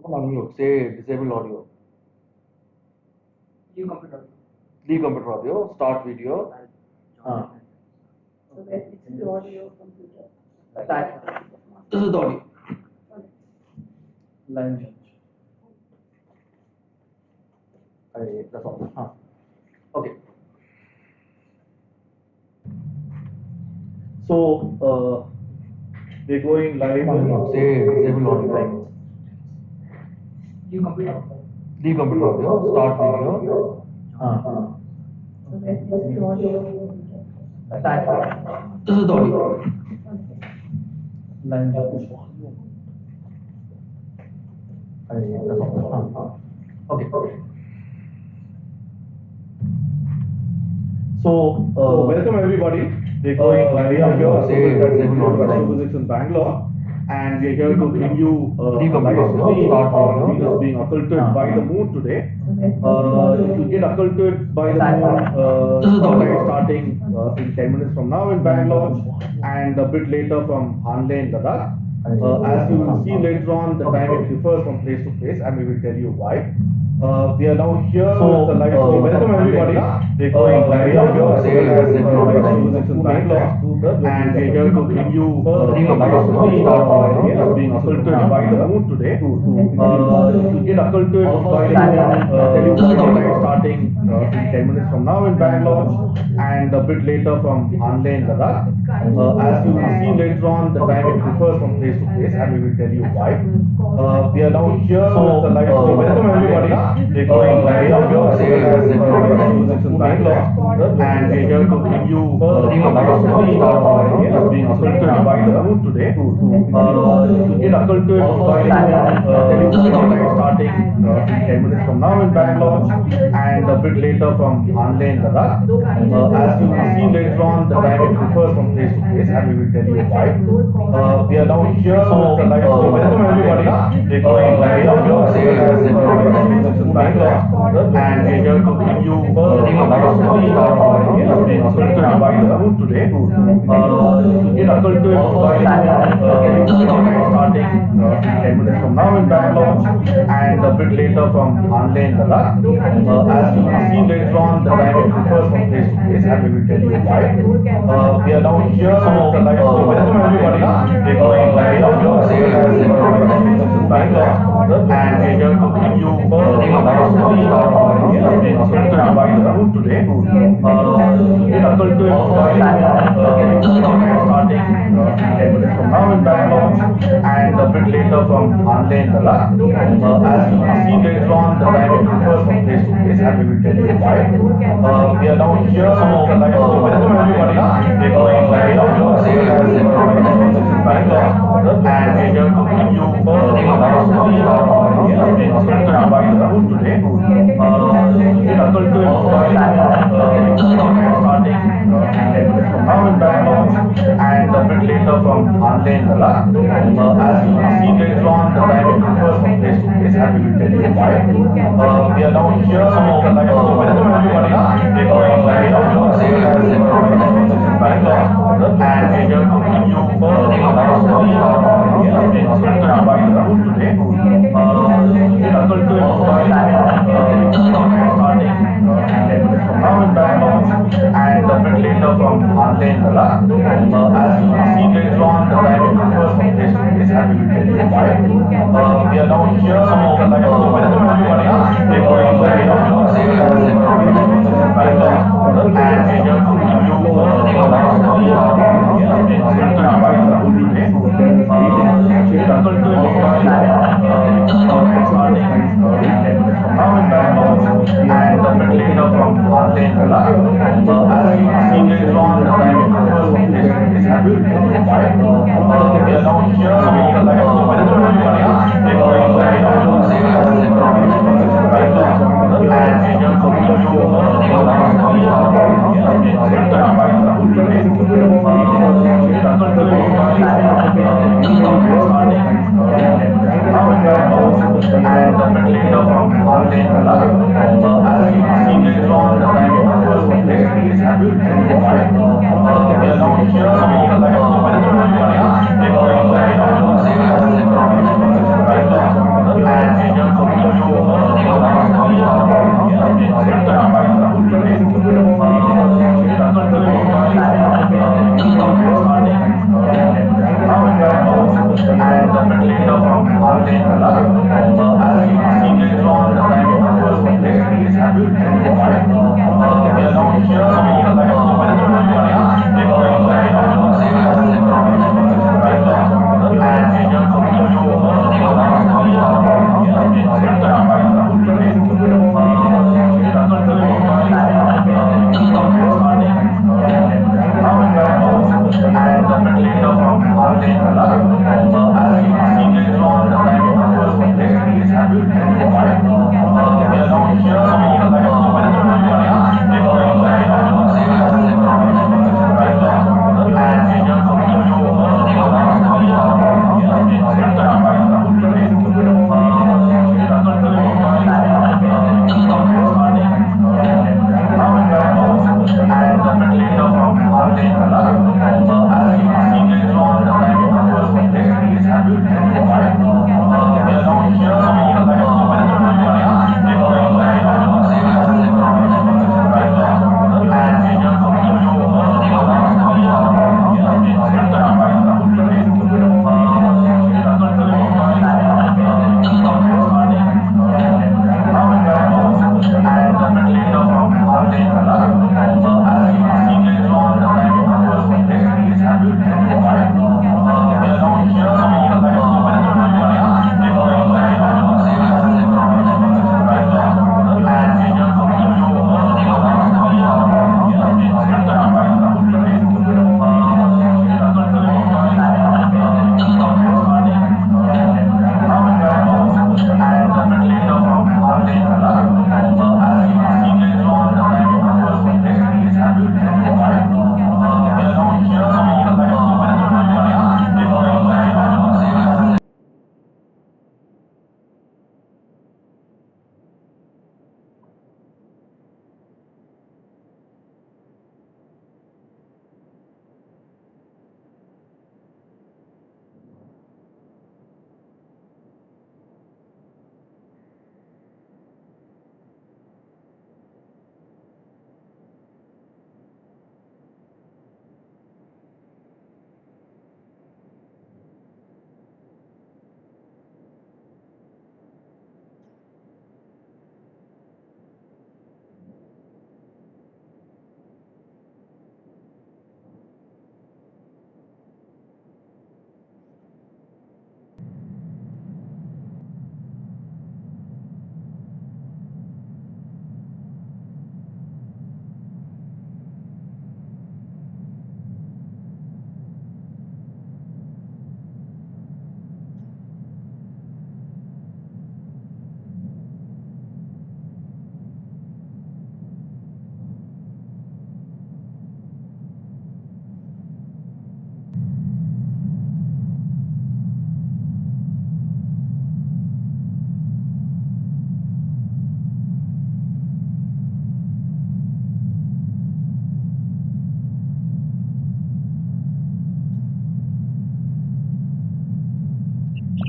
Unmute. Say disable audio. Leave computer audio. Leave computer audio. Start video. So that it's the audio computer. Start. This is the audio. Line change. That's all. Okay. So we're going live. Say disable audio. Leave computer audio. Leave computer audio. Start video. So that it's the audio computer. Start. This is the audio. Line change. That's all. Okay. So welcome everybody. We're going live here. Say disable audio. Astrophysics in Bangalore, and we're here to bring you a live stream of Venus being occulted by the moon today. It will get occulted by the moon sometime starting in 10 minutes from now in Bangalore, and a bit later from Hanle in Ladakh. As you will see later on, the time it differs from place to place, and we will tell you why. We are now here with the live stream. Welcome everybody. We're going live here. Astrophysics in Bangalore, and we're here to bring you a live stream of Venus being occulted by the moon today. It will get occulted by the moon sometime starting in 10 minutes from now in Bangalore, and a bit later from Hanle in Ladakh. As you will see later on, the time it differs from place to place, and we will tell you why. We are now here with the live stream. Welcome everybody. We're going live here. Astrophysics in Bangalore, and we're here to bring you a live stream of Venus being occulted by the moon today. It will get occulted by the moon sometime starting in 10 minutes from now in Bangalore, and a bit later from Hanle in Ladakh. As you will see later on, the time it differs from place to place, and we will tell you why. We are now here with the live stream. Welcome everybody. We're going live here. Astrophysics in Bangalore, and we're here to bring you a live stream of Venus being occulted by the moon today. It will get occulted by the moon sometime starting in 10 minutes from now in Bangalore, and a bit later from Hanle in Ladakh. As you will see later on, the time it differs from place to place, and we will tell you why. We are now here with the live stream. Welcome everybody. We're going live here. Astrophysics in Bangalore, and we're here to bring you a live stream of Venus being occulted by the moon today. It will get occulted by the moon sometime starting in 10 minutes from now in Bangalore, and a bit later from Hanle in Ladakh. As you will see later on, the time it differs from place to place, and we will tell you why. We are now here with the live stream. Welcome everybody. We're going live here. Astrophysics in Bangalore, and we're here to bring you a live stream of Venus being occulted by the moon today. It will get occulted by the moon sometime starting in 10 minutes from now in Bangalore, and a bit later from Hanle in Ladakh. As you will see later on, the time it differs from place to place, and we will tell you why. We are now here with the live stream. Welcome everybody. We're going live here. Astrophysics in Bangalore, and we're here to bring you a live stream of Venus being occulted by the moon today. It will get occulted by the moon sometime starting in 10 minutes from now in Bangalore, and a bit later from Hanle in Ladakh. As you will see later on, the time it differs from place to place, and we will tell you why. We are now here with the live stream. Welcome everybody. We're going live here. Astrophysics in Bangalore, and we're here to bring you a live stream of Venus being occulted by the moon today. It will get occulted by the moon sometime starting in 10 minutes from now in Bangalore, and a bit later from Hanle in Ladakh. As you will see later on, the time it differs from place to place, and we will tell you why. We are now here with the live stream. Welcome everybody. We're going live here. Astrophysics in Bangalore, and we're here to bring you a live stream of Venus being occulted by the moon today. It will get occulted by the moon sometime starting in 10 minutes from now in Bangalore, and a bit later from Hanle in Ladakh. As you will see later on, the time it differs from place to place, and we will tell you why. We are now here with the live stream. Welcome everybody. We're going live here. Astrophysics in Bangalore, and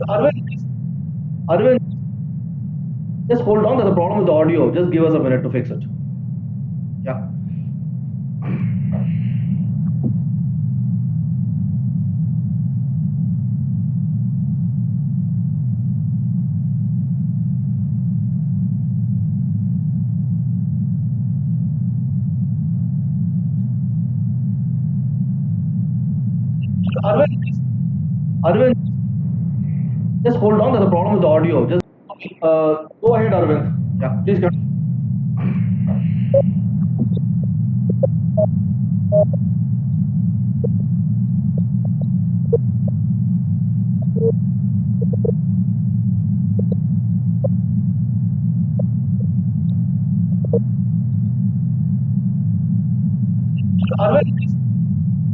Arvind, just hold on. There's a problem with the audio. Just give us a minute to fix it. Yeah. Arvind, just hold on. There's a problem with the audio. Just go ahead, Arvind. Yeah, please go.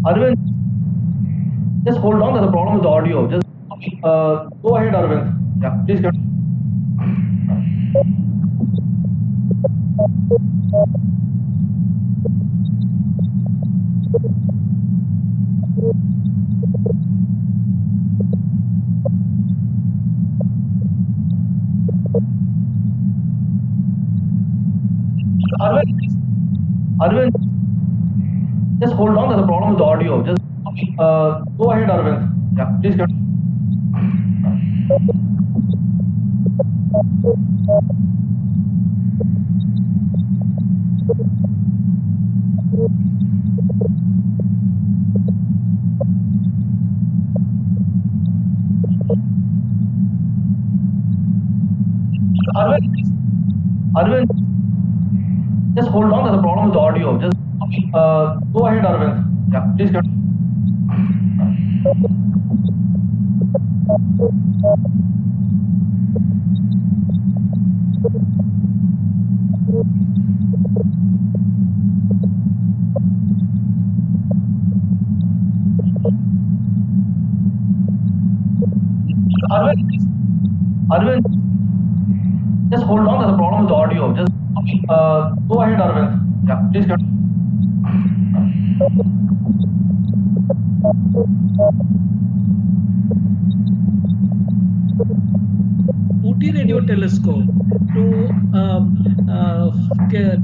Arvind, just hold on. There's a problem with the audio. Just go ahead, Arvind. Yeah, please go. Arvind, just hold on. There's a problem with the audio. Just go ahead, Arvind. Yeah, please go. Arvind, just hold on. There's a problem with the audio. Just go ahead, Arvind. Yeah, please go. Arvind, just hold on. There's a problem with the audio. Just go ahead, Arvind. Yeah, please go. UT radio telescope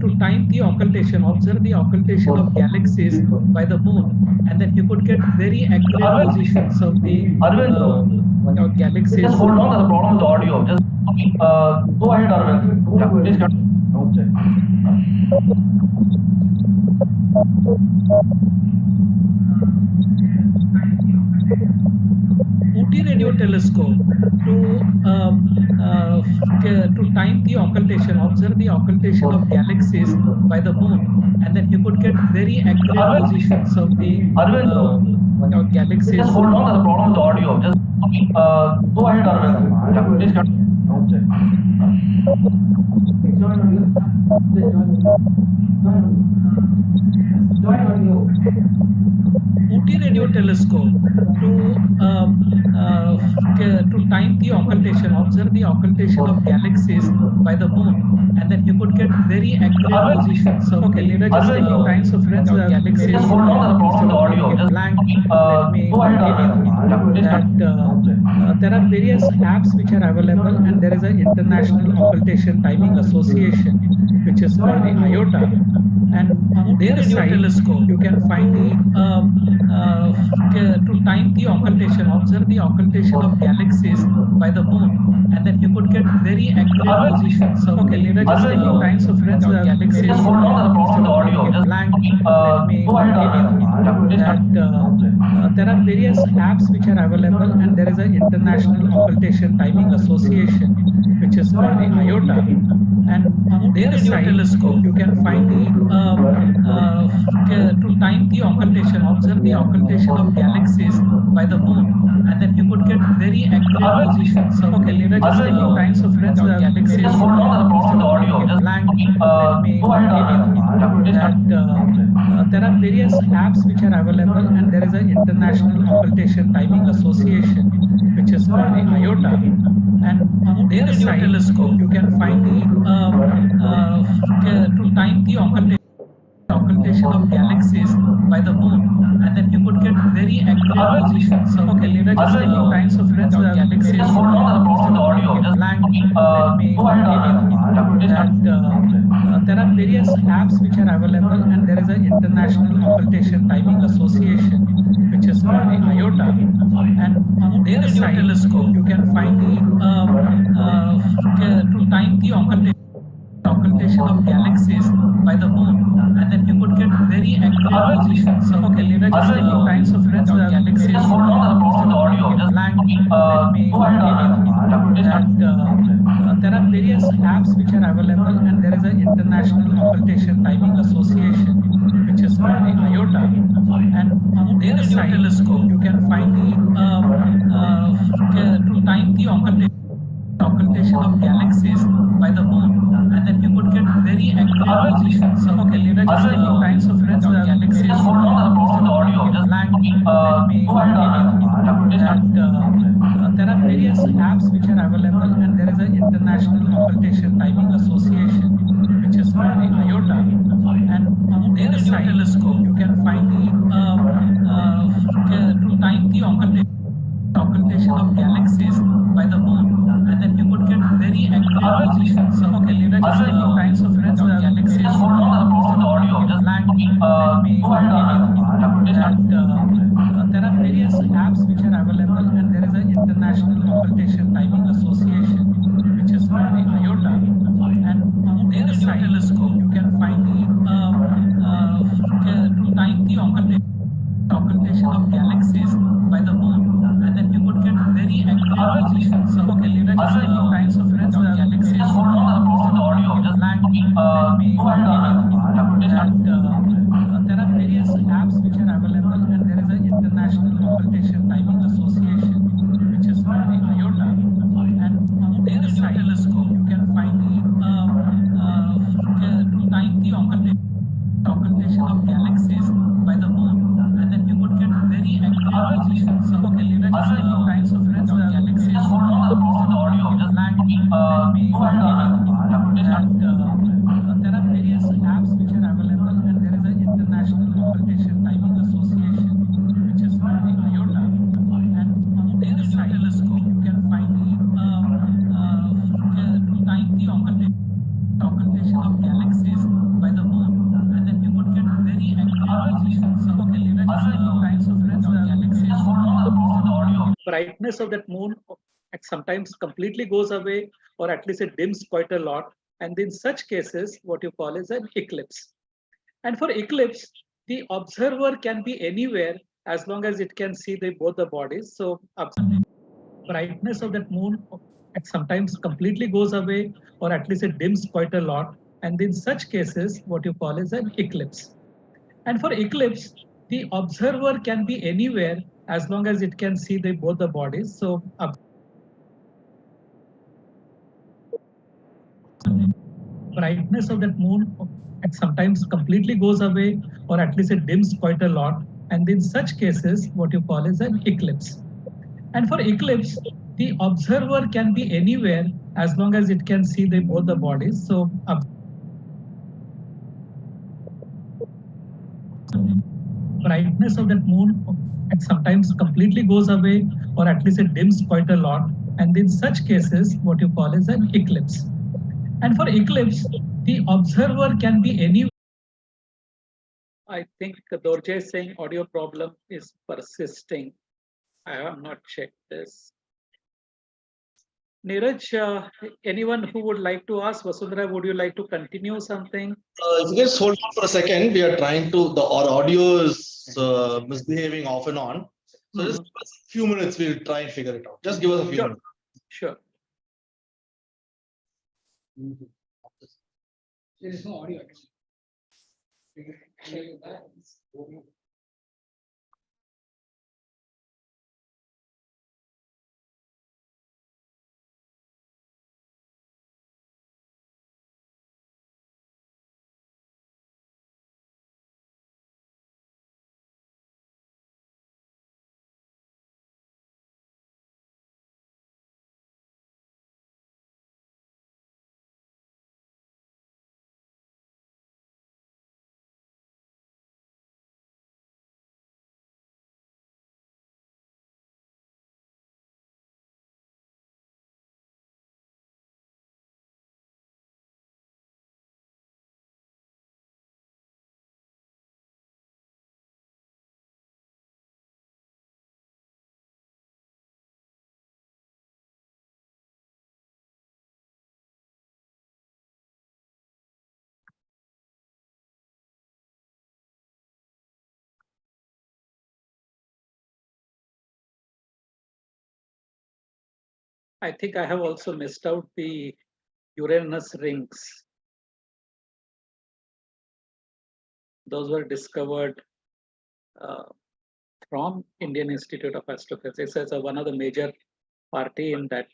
to time the occultation, observe the occultation of galaxies by the moon, and then you could get very accurate positions of the galaxies. Just hold on. There's a problem with the audio. Just go ahead, Arvind. Yeah, please go. UT radio telescope to time the occultation, observe the occultation of galaxies by the moon, and then you could get very accurate positions of the galaxies. Just hold on. There's a problem with the audio. Just go ahead, Arvind. Yeah, please go. UT radio telescope to time the occultation, observe the occultation of galaxies by the moon, and then you could get very accurate positions of just taking time, so friends, the galaxies. Just hold on. There's a problem with the audio. Blank. Let me go ahead, Arvind. That there are various apps which are available, and there is an International Occultation Timing Association, which is called the IOTA, and on their site you can find the to time the occultation, observe the occultation of galaxies by the moon, and then you could get very accurate positions of just taking time, so friends, the galaxies. Just hold on. There's a problem with the audio. Blank. Let me go ahead, there are various apps which are available, and there is an International Occultation Timing Association, which is called the IOTA, and on their site you can find the to time the occultation, observe the occultation of galaxies by the moon, and then you could get very accurate positions of just taking time, so friends, the galaxies. Just hold on. There's a problem with the audio. Blank. Let me go ahead, there are various apps which are available, and there is an International Occultation Timing Association, which is called the IOTA, and on their site you can find the to time the occultation of galaxies by the moon, and then you could get very accurate positions of just taking times of friends, galaxies, just hold on the audio, just blank, let me and there are various apps which are available, and there is an International Occultation Timing Association, which is called the IOTA, and on their site you can find to time the occultation of galaxies by the moon, and then you could get very accurate positions. So, okay, Lena, just taking times of friends, galaxies, just hold on the audio, just blank, let me and there are various apps which are available, and there is an International Occultation Timing Association, which is called the IOTA, and on their site you can find to time the occultation of galaxies by the moon, and then you could get very accurate positions. So, okay, Lena, just taking times of friends, galaxies, just hold on the audio, just blank, let me and there are various apps which are available, and there is an International Occultation Timing Association, which is called the IOTA, and on their site you can find to time the occultation of galaxies by the moon, and then you could get very accurate positions. So, okay, Lena, just taking times of friends, galaxies, just hold on the audio, just blank, let me and there are various apps which are available, and there is an International Occultation Timing Association, which is called the IOTA, and on their site you can find to time the occultation of galaxies by the moon, and then you could get very accurate positions. So, okay, Lena, just taking times of friends, galaxies, just hold on the audio, just blank, let me and there are various apps which are available, and there is an International Occultation Timing Association, which is called the IOTA, and on their site you can find to time the occultation of galaxies by the moon, and then you could get very accurate positions. So, okay, Lena, just taking times of friends, galaxies, just hold on the audio, just blank, let me and there are various apps which are available, and there is an International Occultation Timing Association, which is called the IOTA, and on their site you can find to time the occultation of galaxies by the moon, and then you could get very accurate positions. So, okay, Lena, just taking times of friends, galaxies, just hold on the audio. Brightness of that moon sometimes completely goes away, or at least it dims quite a lot, and in such cases what you call is an eclipse. And for eclipse, the observer can be anywhere as long as it can see both the bodies. So brightness of that moon sometimes completely goes away, or at least it dims quite a lot, and in such cases what you call is an eclipse. And for eclipse, the observer can be anywhere as long as it can see both the bodies. So brightness of that moon sometimes completely goes away, or at least it dims quite a lot, and in such cases what you call is an eclipse. And for eclipse, the observer can be anywhere as long as it can see both the bodies. So brightness of that moon sometimes completely goes away, or at least it dims quite a lot, and in such cases what you call is an eclipse. And for eclipse, the observer can be anywhere. I think Dorje is saying audio problem is persisting. I have not checked this. Neeraj, anyone who would like to ask? Vasundhara, would you like to continue something? If you just hold on for a second, we are trying to, our audio is misbehaving off and on. So just give us a few minutes, we'll try and figure it out. Just give us a few minutes. Sure. There is no audio. I think I have also missed out the Uranus rings. Those were discovered from Indian Institute of Astrophysics as one of the major party in that.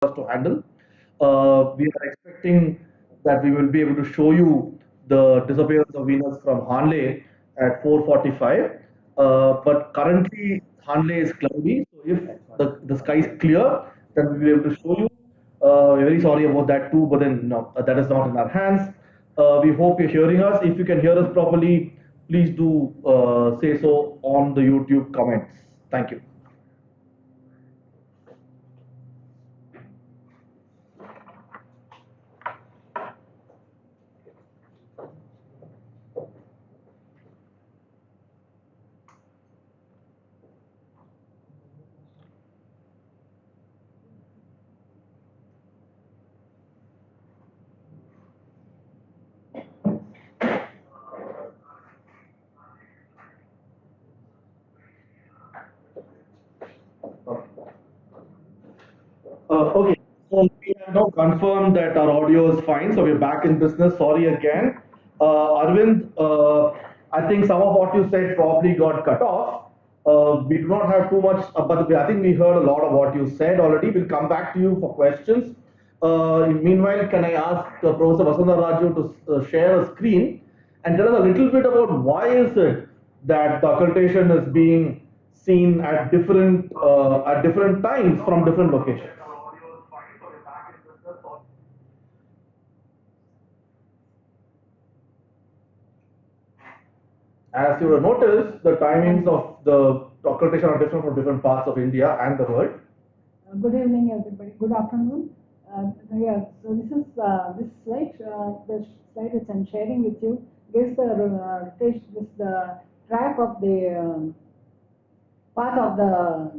Us to handle. We are expecting that we will be able to show you the disappearance of Venus from Hanle at 4:45. But currently Hanle is cloudy, so if the sky is clear, then we will be able to show you. We're very sorry about that too, but then no, that is not in our hands. We hope you're hearing us. If you can hear us properly, please do say so on the YouTube comments. Thank you. Okay, so we have now confirmed that our audio is fine, so we're back in business. Sorry again. Arvind, I think some of what you said probably got cut off. We do not have too much, but I think we heard a lot of what you said already. We'll come back to you for questions. Meanwhile, can I ask Professor Vasudha Raju to share a screen and tell us a little bit about why is it that the occultation is being seen at different times from different locations? As you will notice, the timings of the occultation are different from different parts of India and the world. Good evening, everybody. Good afternoon. Yeah, so this is this slide. The slide which I'm sharing with you gives the track of the path of the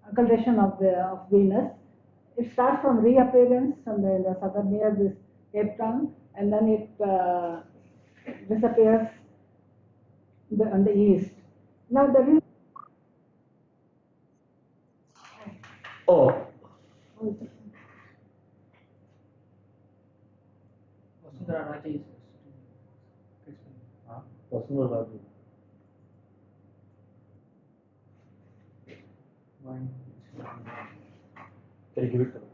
occultation of Venus. It starts from reappearance from the southern near this Cape Town, and then it disappears on the east. Now there is. Oh, Vasundhara Raja is Vasudha Raju. Can you give it to me?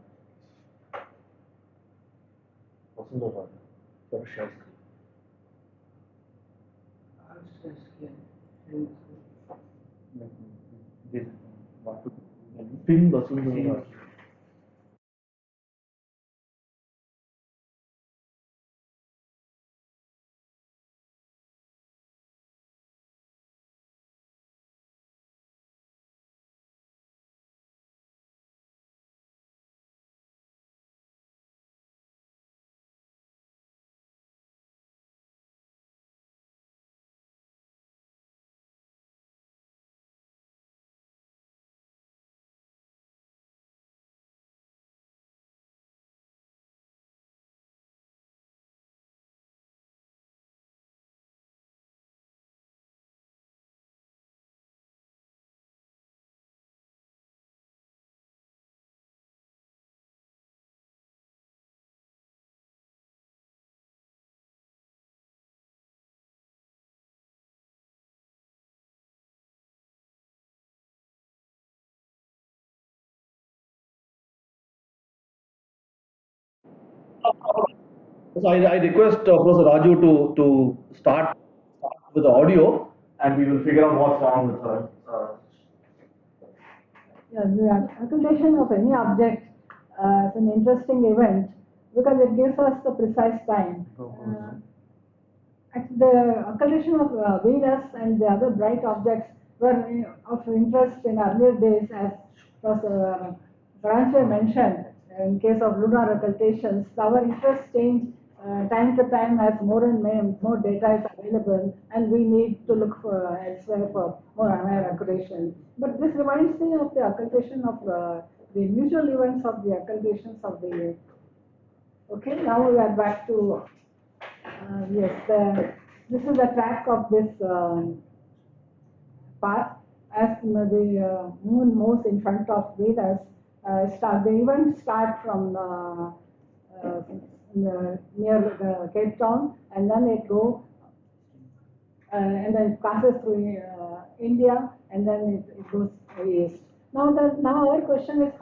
Vasundhara. Your share screen. This what to Pin Vasundhara. So I request Professor Raju to start with the audio, and we will figure out what's wrong with her. Yeah, the occultation of any object is an interesting event because it gives us the precise time. The occultation of Venus and the other bright objects were of interest in earlier days, as Professor Hanle mentioned. In case of lunar occultations, our interest change time to time as more and more data is available, and we need to look for elsewhere for more higher occultation. But this reminds me of the occultation of the usual events of the occultations of the. Okay, now we are back to yes, this is the track of this path. As the moon moves in front of Venus, the events start from near Cape Town, and then it go and then it passes through India, and then it goes east. Now our question is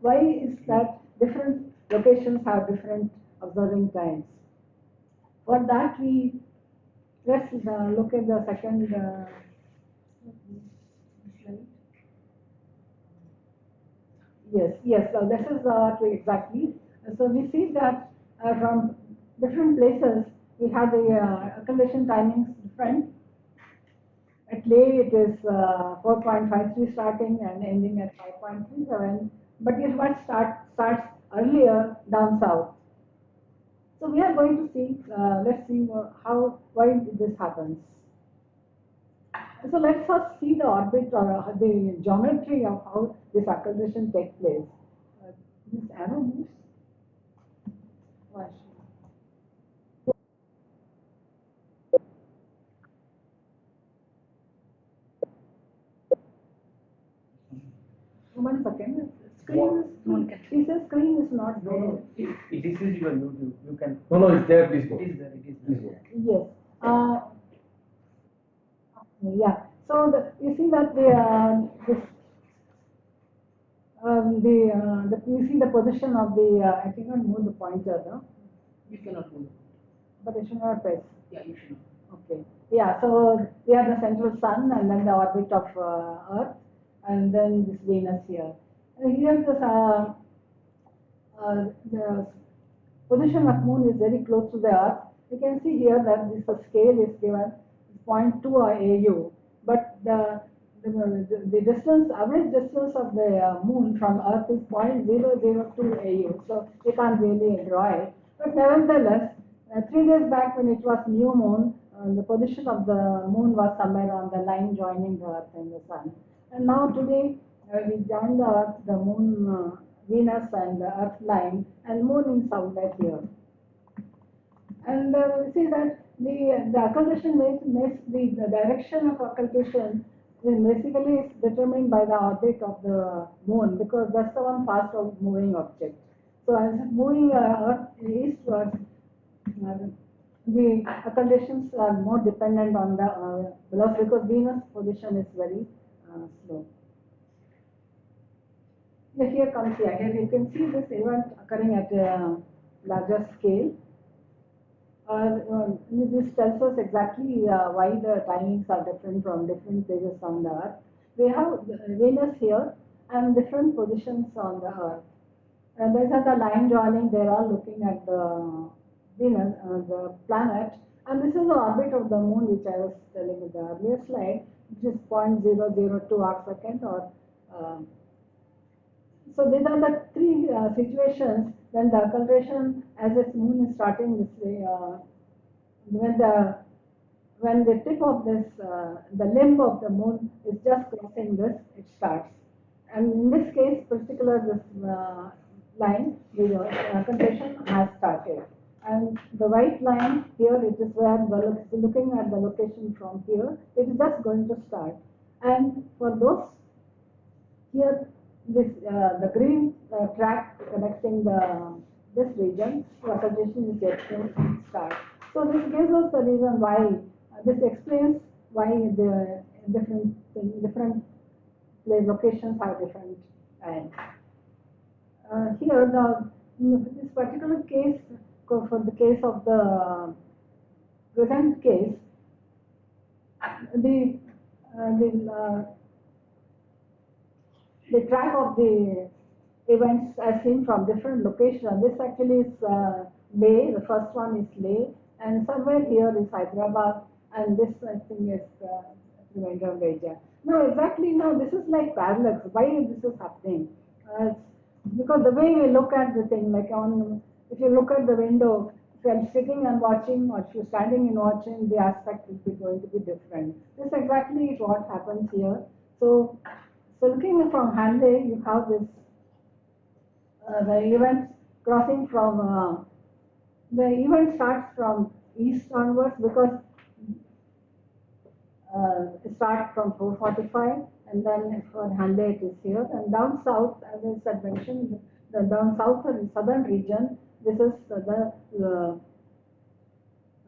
why is that different locations have different observing times? For that, let's look at the second slide. Yes. So this is exactly. So we see that from different places we have the occultation timings different. At Leh it is 4.53 starting and ending at 5.37. But if what starts earlier down south. So we are going to see. Let's see why this happens. So let's first see the orbit or the geometry of how this occultation takes place. This arrow moves. One second. He says screen is not there. This is your YouTube. You can. No, it's there. Please go. It is there. It is Please there. go. Yes. Yeah. So you see that you see the position of the. I cannot move the pointer, no? You cannot move. But I should not press. Yeah, you should. Okay. Yeah. So we have the central sun and then the orbit of Earth, and then this Venus here. And here the position of moon is very close to the earth. You can see here that this scale is given 0.2 AU, but the distance, average distance of the moon from earth is 0.002 AU, so you can't really draw it. But nevertheless, 3 days back when it was new moon, the position of the moon was somewhere on the line joining the earth and the sun. And now today we join the earth, the moon, Venus and the earth line, and moon is somewhere here. And we see that the occultation makes the direction of occultation is basically determined by the orbit of the moon, because that's the one fast moving object. So as it's moving earth eastwards, the occultations are more dependent on the velocity, because Venus position is very slow. Here comes here. Here you can see this event occurring at a larger scale. This tells us exactly why the timings are different from different places on the Earth. We have Venus here and different positions on the Earth. These are the line joining. They are all looking at the Venus, the planet, and this is the orbit of the Moon, which I was telling in the earlier slide, which is 0.002 arc second or so these are the three situations when the occultation as its moon is starting this way. When the when the tip of this the limb of the moon is just crossing this, it starts. And in this case, particular this line, the occultation has started. And the white line here, it is where looking at the location from here, it is just going to start. And for those here, this the green track connecting this region to occultation is yet to start. So this gives us the reason why this explains why the different locations have different times. Here, this particular case, for the case of the present case, the the track of the events are seen from different locations. This actually is Leh, the first one is Leh, and somewhere here is Hyderabad, and this I think is Trivandrum region. No, exactly, no, this is like parallax. Why this is happening? It's because the way we look at the thing, like if you look at the window, if you're sitting and watching, or if you're standing and watching, the aspect will be going to be different. This exactly is what happens here. So looking from Hanle, you have this the event crossing from the event starts from east onwards because it starts from 4:45, and then for Hanle it is here, and down south, as I said mentioned, the down south and southern region, this is the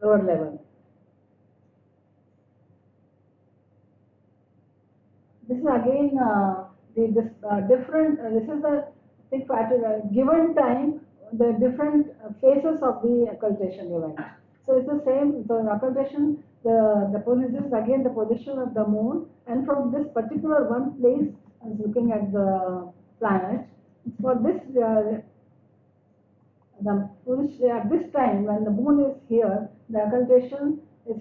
lower level. This is again different. This is the thing at a given time, the different phases of the occultation event. So it's the same. So in occultation, the position is again the position of the moon, and from this particular one place, I was looking at the planet. For this, the position at this time when the moon is here, the occultation is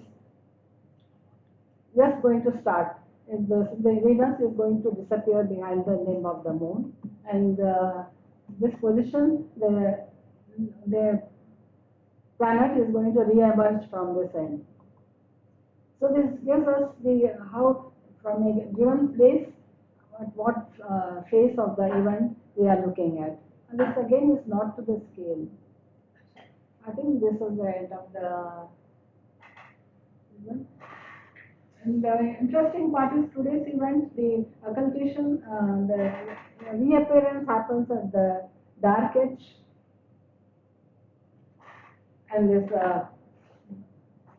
just going to start. The Venus is going to disappear behind the limb of the moon, and this position, the planet is going to re-emerge from this end. So this gives us the how from a given place, at what phase of the event we are looking at. And this again is not to the scale. I think this is the end of the event. And the interesting part is today's event, the occultation, the reappearance happens at the dark edge, and this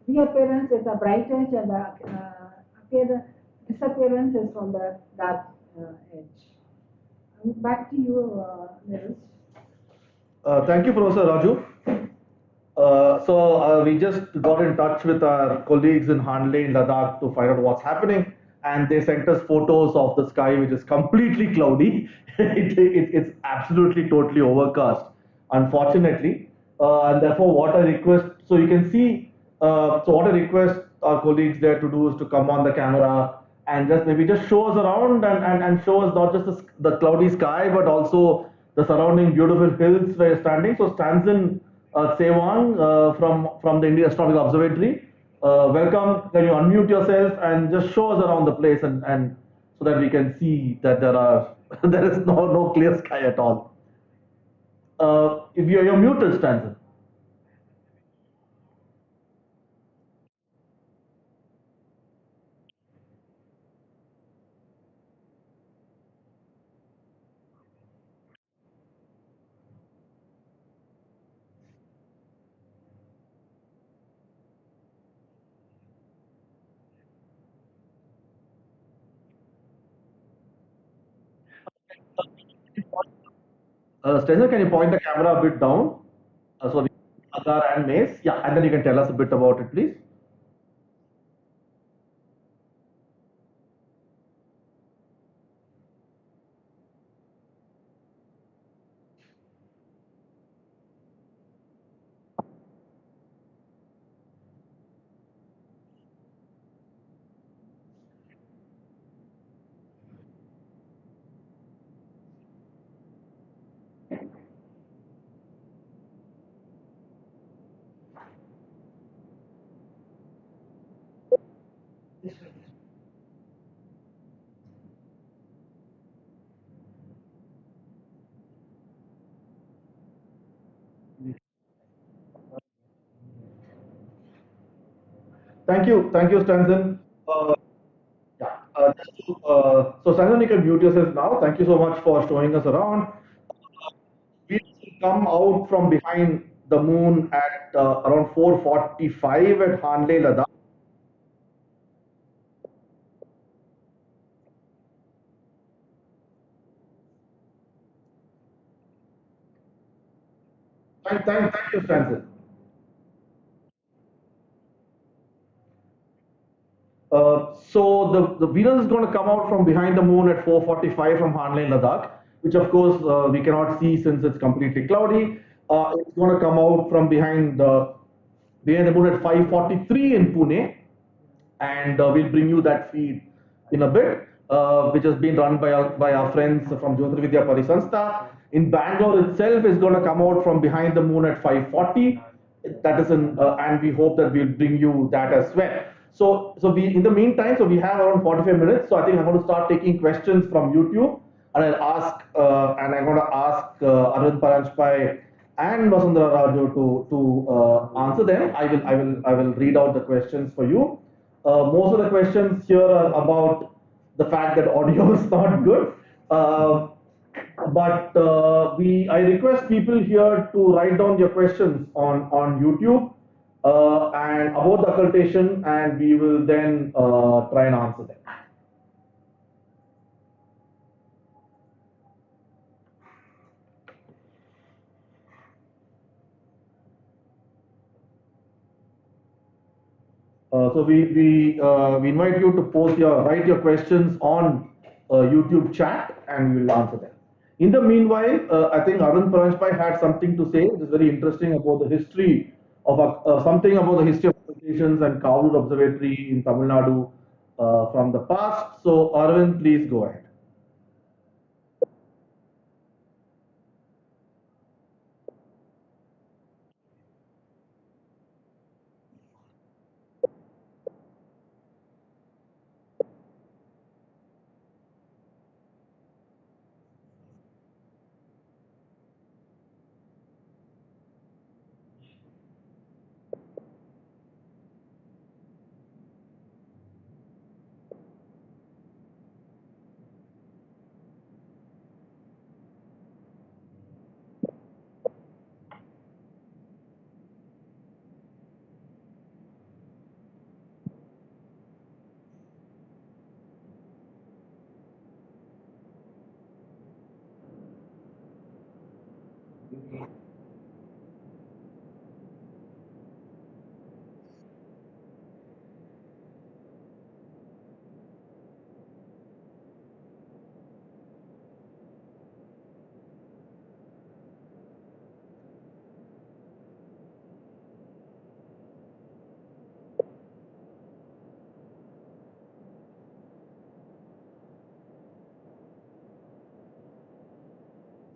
reappearance is the bright edge, and the disappearance is from the dark edge. Back to you, Nirus. Thank you, Professor Raju. So we just got in touch with our colleagues in Hanle in Ladakh to find out what's happening, and they sent us photos of the sky, which is completely cloudy. It's absolutely totally overcast, unfortunately. And therefore, what I request, so you can see, so what I request our colleagues there to do is to come on the camera and just maybe just show us around and show us not just the cloudy sky, but also the surrounding beautiful hills where you're standing. So stands in Sewang from the Indian Astronomical Observatory. Welcome. Can you unmute yourself and just show us around the place and so that we can see that there is no clear sky at all. If you're muted, Stanton. Stanton, can you point the camera a bit down? So agar and maize. Yeah, and then you can tell us a bit about it, please. Thank you, Stanton. Yeah, so Stanton, you can mute yourself now. Thank you so much for showing us around. We will come out from behind the moon at around 4:45 at Hanle, Ladakh. Thank you, Stanton. So the Venus is going to come out from behind the moon at 4:45 from Hanle, Ladakh, which of course we cannot see since it's completely cloudy. It's going to come out from behind the moon at 5:43 in Pune, and we'll bring you that feed in a bit, which has been run by our friends from Jyotirvidya Parisanstha. In Bangalore itself is going to come out from behind the moon at 5:40. That is and we hope that we'll bring you that as well. So we in the meantime, so we have around 45 minutes. So I think I'm going to start taking questions from YouTube, and I'm going to ask Arvind Paranjpai and Vasundhara Raju to answer them. I will read out the questions for you. Most of the questions here are about the fact that audio is not good. But I request people here to write down your questions on YouTube and about the occultation, and we will then try and answer them. So we invite you to write your questions on YouTube chat, and we will answer them. In the meanwhile, I think Arun Paranjpai had something to say. It is very interesting about the history of something about the history of observations and Kavur Observatory in Tamil Nadu from the past. So Arvind, please go ahead.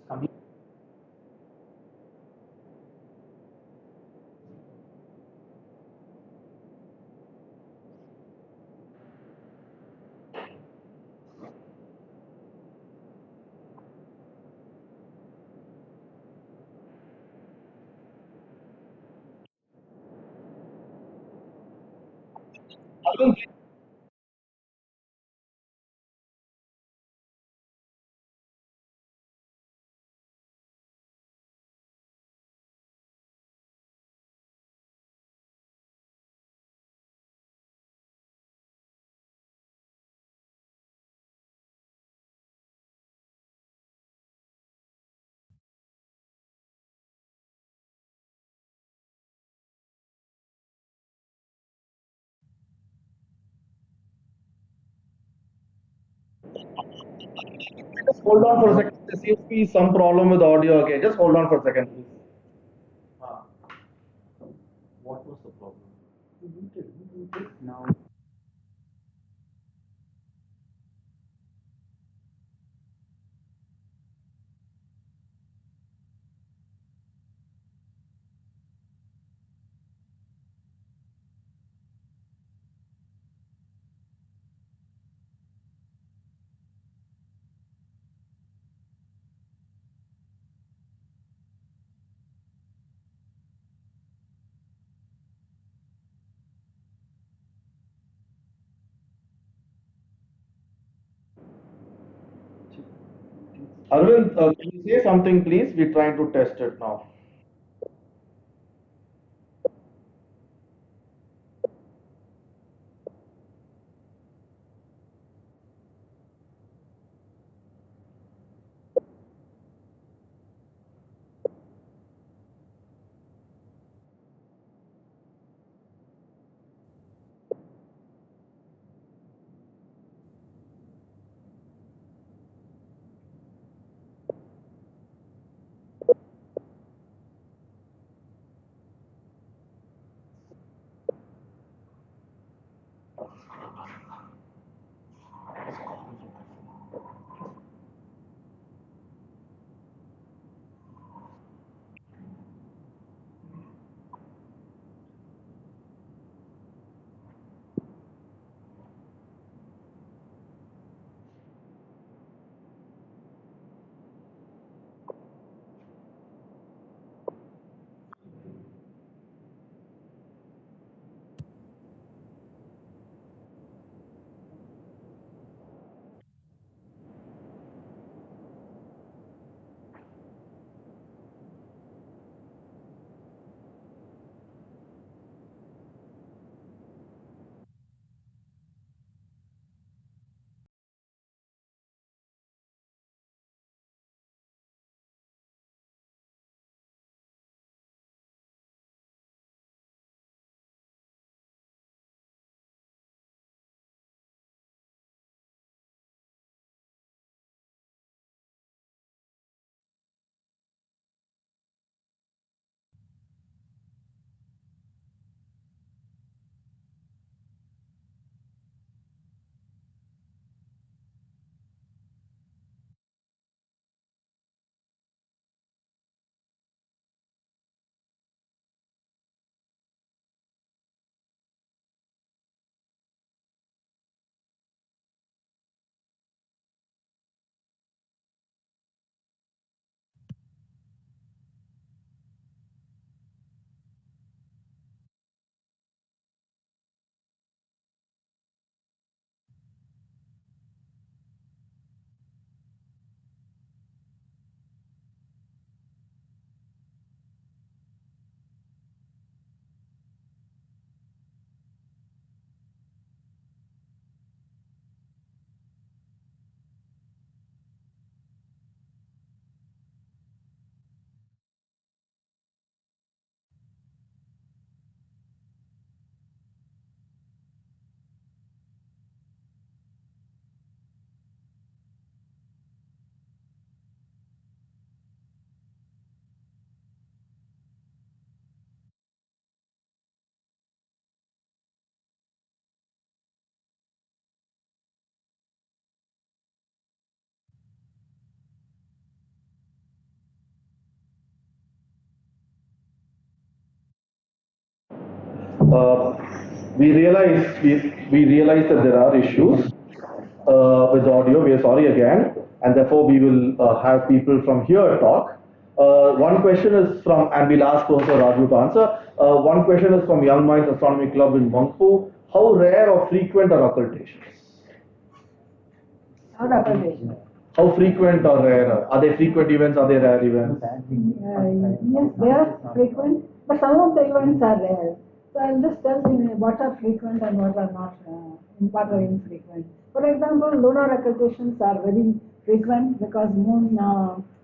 Arvind, Just hold on for a second. There seems to be some problem with audio again. Just hold on for a second, please. What was the problem? Now, Arvind, can you say something, please? We're trying to test it now. Uh, we realize that there are issues with audio. We are sorry again, and therefore we will have people from here talk. One question is from, and we'll ask Professor Raju to answer. One question is from Young Minds Astronomy Club in Mangpu. How rare or frequent are occultations? Not occultation. How frequent or rare? Are they frequent events? Are they rare events? Yes, they are frequent, but some of the events are rare. So I'll just tell you what are frequent and what are not, what are infrequent. For example, lunar occultations are very frequent because moon,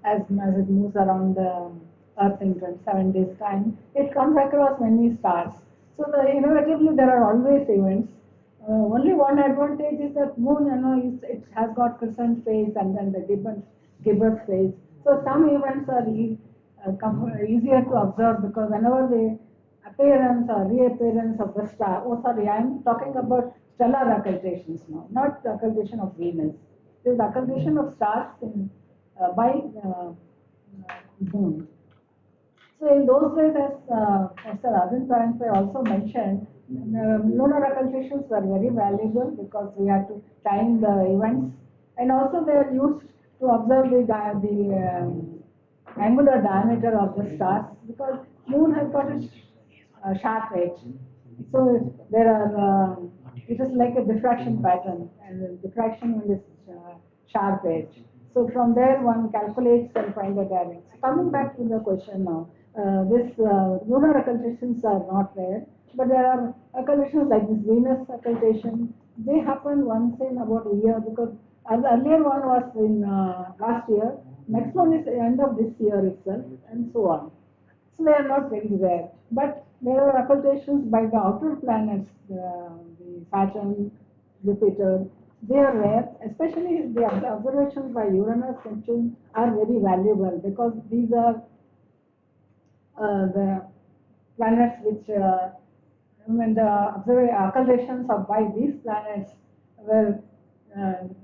as it moves around the Earth in 27 days time, it comes across many stars. So inevitably there are always events. Only one advantage is that moon, it has got crescent phase and then the gibbous phase. So some events are easier to observe because whenever the appearance or reappearance of the star, oh sorry, I am talking about stellar occultations now, not occultation of Venus. There is occultation of stars by moon. So in those days, as Professor Arvind Paranjpe also mentioned, lunar occultations were very valuable because we had to time the events, and also they are used to observe the angular diameter of the stars because moon has got a sharp edge. So there are it is like a diffraction pattern, and the diffraction on this sharp edge. So from there one calculates and find the direct. So coming back to the question now, this lunar occultations are not rare, but there are occultations like this Venus occultation. They happen once in about a year because the earlier one was in last year. Next one is the end of this year itself, and so on. So they are not very rare. But there are occultations by the outer planets, the Saturn, Jupiter. They are rare, especially the observations by Uranus, Neptune are very valuable because these are the planets which, when the occultations of by these planets were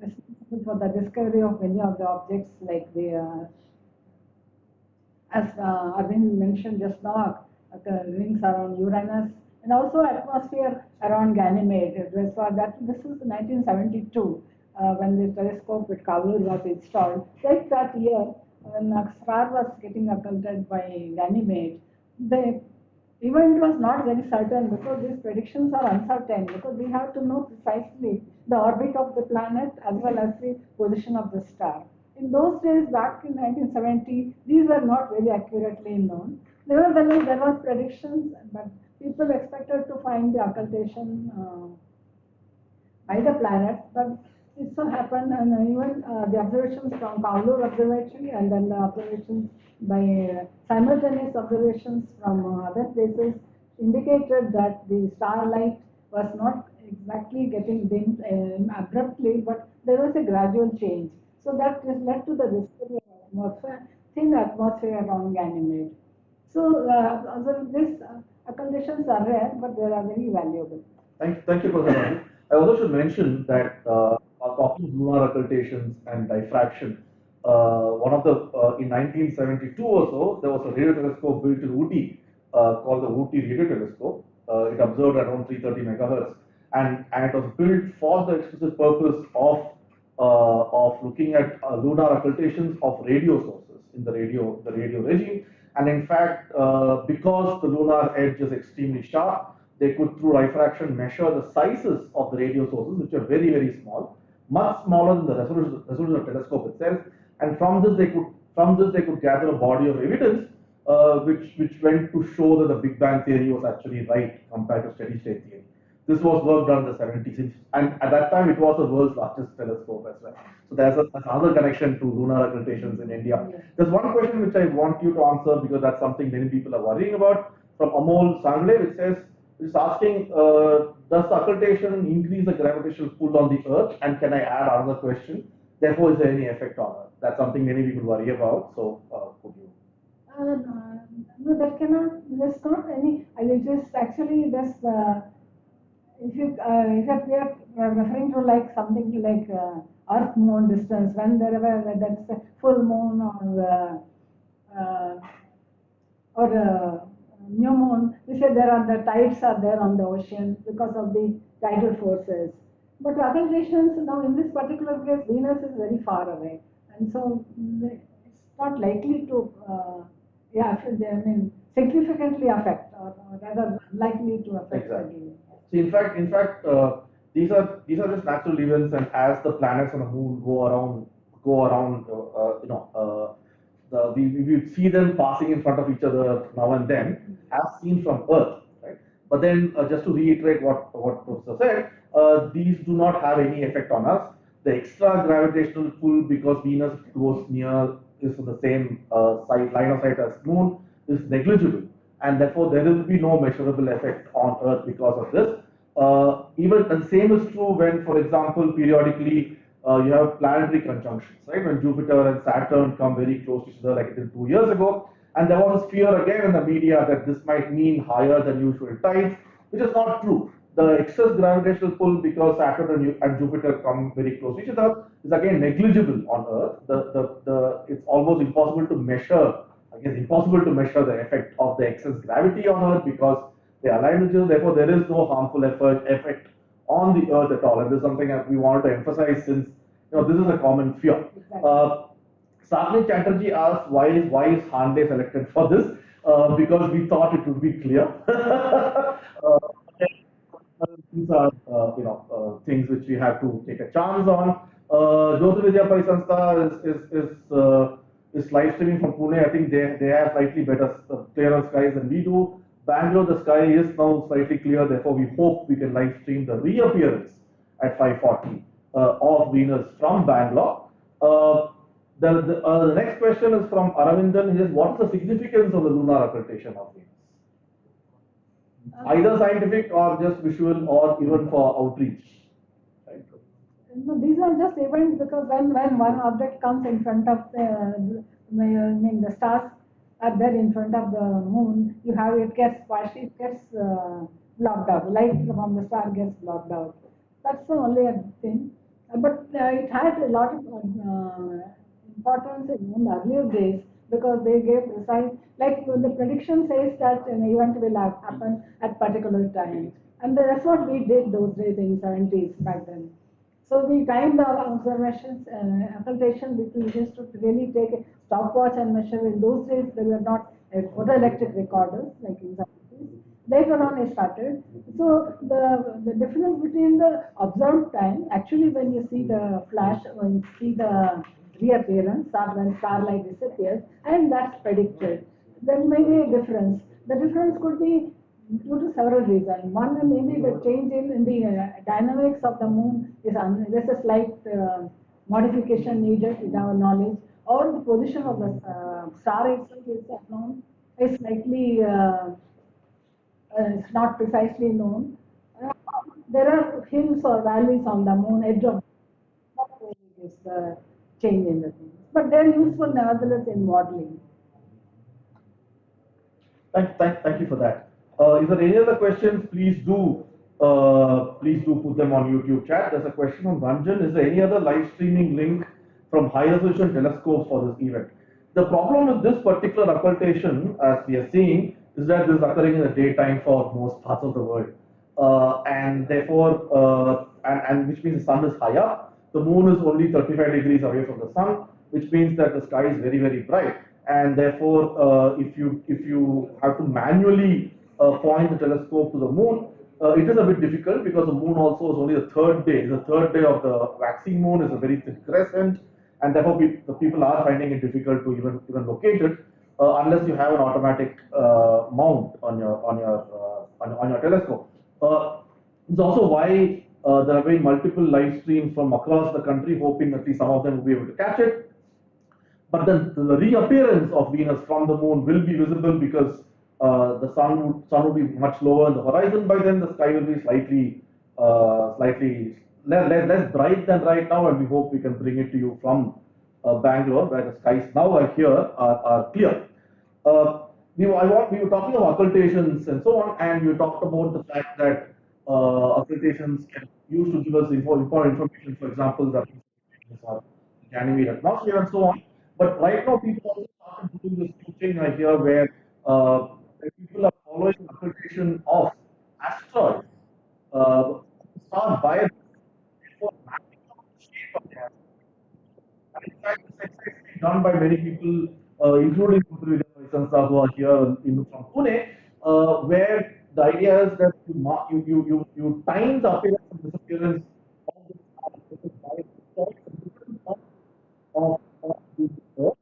responsible for the discovery of many of the objects like the as Arvind mentioned just now, rings around Uranus and also atmosphere around Ganymede. It was for that. This is 1972 when the telescope with Kavlur was installed. Like that year, when a star was getting occulted by Ganymede, the event was not very certain because these predictions are uncertain because we have to know precisely the orbit of the planet as well as the position of the star. In those days, back in 1970, these were not very accurately known. Nevertheless, there was predictions, but people expected to find the occultation by the planet, but it so happened, and even the observations from Kavlur Observatory and then the observations by simultaneous observations from other places indicated that the starlight was not exactly getting dimmed abruptly, but there was a gradual change. So that has led to the discovery of atmosphere, thin atmosphere around Ganymede. So, these occultations are rare, but they are very valuable. Thank you, Professor Raju. I also should mention that talking of lunar occultations and diffraction, one of the in 1972 or so, there was a radio telescope built in Ooty called the Ooty Radio Telescope. It observed around 330 megahertz, and it was built for the explicit purpose of looking at lunar occultations of radio sources in the radio regime. And in fact, because the lunar edge is extremely sharp, they could, through diffraction, measure the sizes of the radio sources, which are very, very small, much smaller than the resolution of the telescope itself. And from this they could gather a body of evidence, which went to show that the Big Bang theory was actually right compared to steady state theory. This was work done in the 70s, and at that time it was the world's largest telescope as well. So there's another connection to lunar occultations in India. There's one question which I want you to answer because that's something many people are worrying about. From Amol Sangle, which says, it's asking, does the occultation increase the gravitational pull on the Earth? And can I add another question? Therefore, is there any effect on Earth? That's something many people worry about. So, could you? No, that cannot. There's not any. It is actually this. If we are referring to like something like Earth Moon distance, when there is a full moon or new moon, we say the tides are there on the ocean because of the tidal forces. But occultations now in this particular case, Venus is very far away, and so it's not likely to, significantly affect, or rather likely to affect. Exactly. So in fact, these are just natural events, and as the planets on the moon go around, we see them passing in front of each other now and then, as seen from Earth, right? But then, just to reiterate what Professor said, these do not have any effect on us. The extra gravitational pull, because Venus goes near, is in the same line of sight as Moon, is negligible, and therefore there will be no measurable effect on Earth because of this. Even and same is true when, for example, periodically you have planetary conjunctions, right? When Jupiter and Saturn come very close to each other, like it did 2 years ago, and there was a fear again in the media that this might mean higher than usual tides, which is not true. The excess gravitational pull because Saturn and Jupiter come very close to each other is again negligible on Earth. It's almost impossible to measure. I guess impossible to measure the effect of the excess gravity on Earth because they align with each other. Therefore, there is no harmful effect on the Earth at all. And this is something that we wanted to emphasize since this is a common fear. Savni Chatterjee asks why is Hanle selected for this? Because we thought it would be clear. These are things which we have to take a chance on. Jyotirvidya Pai Sanstha is live streaming from Pune. I think they have slightly better clearer skies than we do. Bangalore, the sky is now slightly clear. Therefore, we hope we can live stream the reappearance at 5:40 of Venus from Bangalore. The next question is from Aravindan. He says, what is the significance of the lunar occultation of Venus? Either scientific or just visual or even for outreach. Right? No, these are just events because when one object comes in front of the stars are there in front of the moon, it gets blocked out. Light from the star gets blocked out. That's the only thing. But it had a lot of importance in the earlier days because they gave precise, like the prediction says that an event will happen at particular time. And that's what we did those days in 70s back then. So we timed our observations, occultation, we used to really take a stopwatch and measure. In those days, there were not photoelectric recorders like in 70s. Later on, it started. So the difference between the observed time, actually, when you see the flash, when you see the reappearance, or when starlight disappears, and that's predicted, there may be a difference. The difference could be due to several reasons. One, maybe the change in the dynamics of the moon there's a slight modification needed in our knowledge, or the position of the star itself is unknown, is slightly it's not precisely known. There are hills or valleys on the moon edge of that really gives the change in the things. But they're useful nevertheless in modeling. Thank you for that. If there are any other questions, please do put them on YouTube chat. There's a question from Ranjan. Is there any other live streaming link from high resolution telescopes for this event? The problem with this particular occultation, as we are seeing, is that this is occurring in the daytime for most parts of the world, and therefore, and which means the sun is high up. The moon is only 35 degrees away from the sun, which means that the sky is very, very bright. And therefore, if you have to manually point the telescope to the moon, it is a bit difficult because the moon also is only the third day. The third day of the waxing moon is a very thin crescent, and therefore the people are finding it difficult to even locate it unless you have an automatic mount on your telescope. It's also why there have been multiple live streams from across the country, hoping at least some of them will be able to catch it. But then the reappearance of Venus from the moon will be visible because the sun will be much lower in the horizon by then. The sky will be slightly less bright than right now, and we hope we can bring it to you from Bangalore, where the skies now are clear. We were talking of occultations and so on, and you talked about the fact that occultations can use to give us important information, for example, the Ganymede atmosphere and so on. But right now, people also started doing this new thing I hear where people are following occultation of asteroids, star bias for mapping out the shape of the asteroid. And in fact, this exercise is being done by many people, including Jyotirvidya Sanstha who are here from Pune, where the idea is that you time the appearance and disappearance of the star by different parts of the Earth,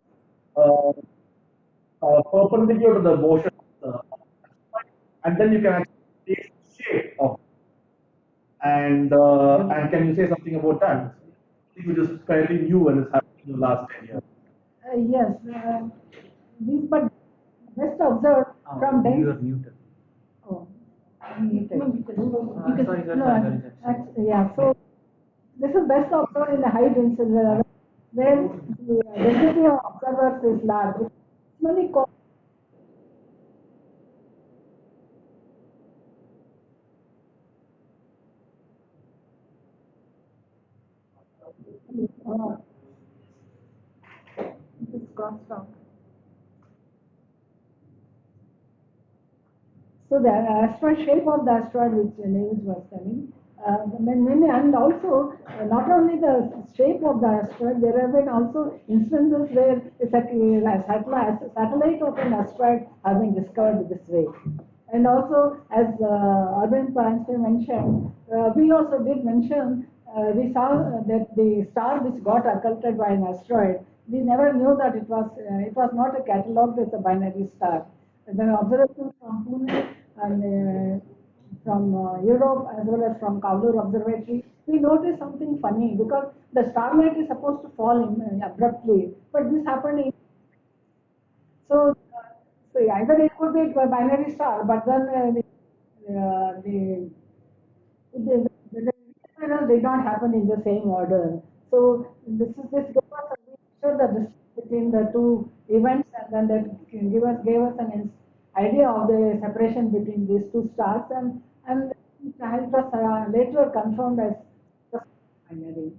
perpendicular to the motion of the asteroid, and then you can actually take the shape of it. And can you say something about that? Which is fairly new and it's happening in the last 10 years. Yes, these but best observed from You are dense. muted. Oh. Yeah, so this is best observed in the high density where the density of observers is large. Many it's crossed out. So the asteroid shape of the asteroid, which Nevis was telling, and also not only the shape of the asteroid, there have been also instances where a satellite of an asteroid has been discovered this way. And also, as Arvind Paranjpe mentioned, we also did mention we saw that the star which got occulted by an asteroid, we never knew that it was not a catalogued as a binary star. The observations from Pune and from Europe as well as from Kavlur Observatory, we noticed something funny because the starlight is supposed to fall in, abruptly, but this happened in so either it could be a binary star, but then the reappearance did not happen in the same order. So this gave us a picture the distance between the two events, and then that gave us an idea of the separation between these two stars, and it was later confirmed as binary.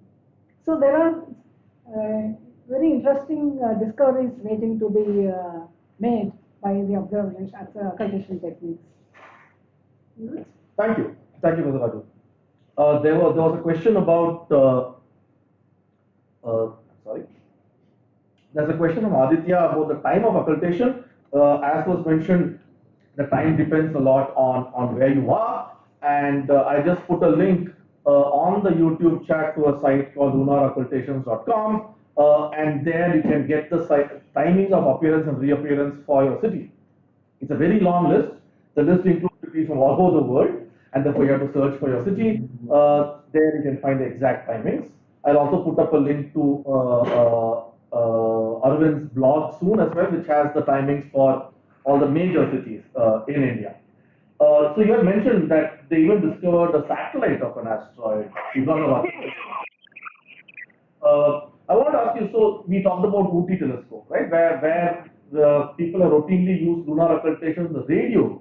So there are very interesting discoveries waiting to be made by the observation occultation techniques. Thank you. Thank you, Mr. Raju. There was a question about, sorry. There's a question from Aditya about the time of occultation. As was mentioned, the time depends a lot on where you are. And I just put a link on the YouTube chat to a site called lunaroccultations.com. And there you can get the timings of appearance and reappearance for your city. It's a very long list. The list includes cities from all over the world, and therefore you have to search for your city. There you can find the exact timings. I'll also put up a link to Arvind's blog soon as well, which has the timings for all the major cities in India. So you had mentioned that they even discovered a satellite of an asteroid. I want to ask you, so we talked about Ooty telescope, right? Where the people are routinely use lunar occultation, the radio,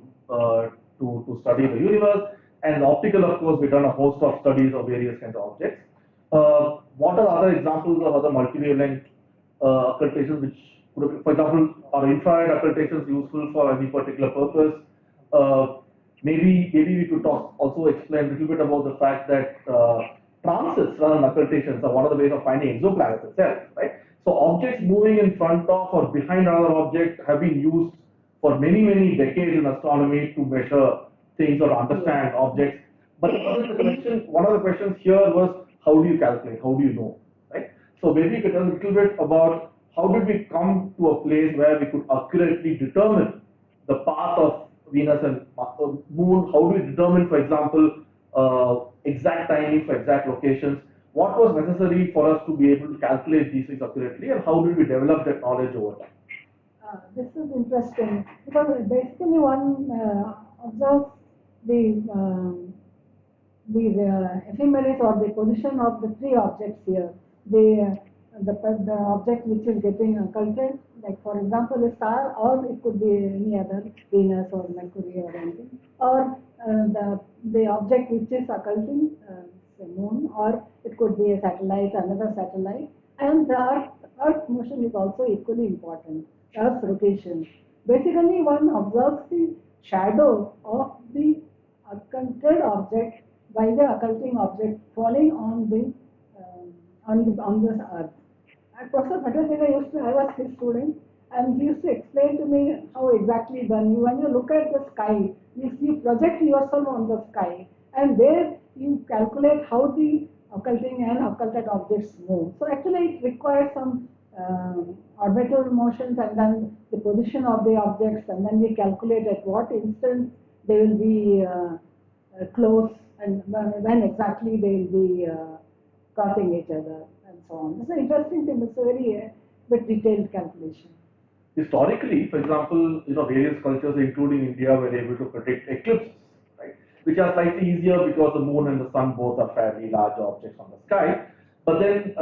to study the universe, and optical, of course, we've done a host of studies of various kinds of objects. What are other examples of other multi-wavelength occultations, which, for example, are infrared occultations useful for any particular purpose? Maybe we could also explain a little bit about the fact that transits rather than occultations are one of the ways of finding exoplanets itself, right? So objects moving in front of or behind another object have been used for many, many decades in astronomy to measure things or understand objects. But one of the questions here was, how do you calculate? How do you know, right? So maybe you could tell a little bit about how did we come to a place where we could accurately determine the path of Venus and Moon? How do we determine, for example, exact timing for exact locations? What was necessary for us to be able to calculate these things accurately, and how did we develop that knowledge over time? This is interesting because basically one observes these ephemeris or the position of the three objects here. The object which is getting occulted, like for example a star, or it could be any other, Venus or Mercury or anything, or the object which is occulting, the moon, or it could be a satellite, another satellite, and the Earth motion is also equally important. Earth's rotation. Basically, one observes the shadow of the occulted object by the occulting object falling on this Earth. Professor Bhattacharya I was his student, and he used to explain to me how exactly done. When you look at the sky, you project yourself on the sky, and there you calculate how the occulting and occulted objects move. So actually, it requires some orbital motions, and then the position of the objects, and then we calculate at what instant they will be close, and when exactly they will be crossing each other, and so on. It's an interesting thing. It's a very bit detailed calculation. Historically, for example, various cultures, including India, were able to predict eclipses, right? which are slightly easier because the moon and the sun both are fairly large objects on the sky. But then,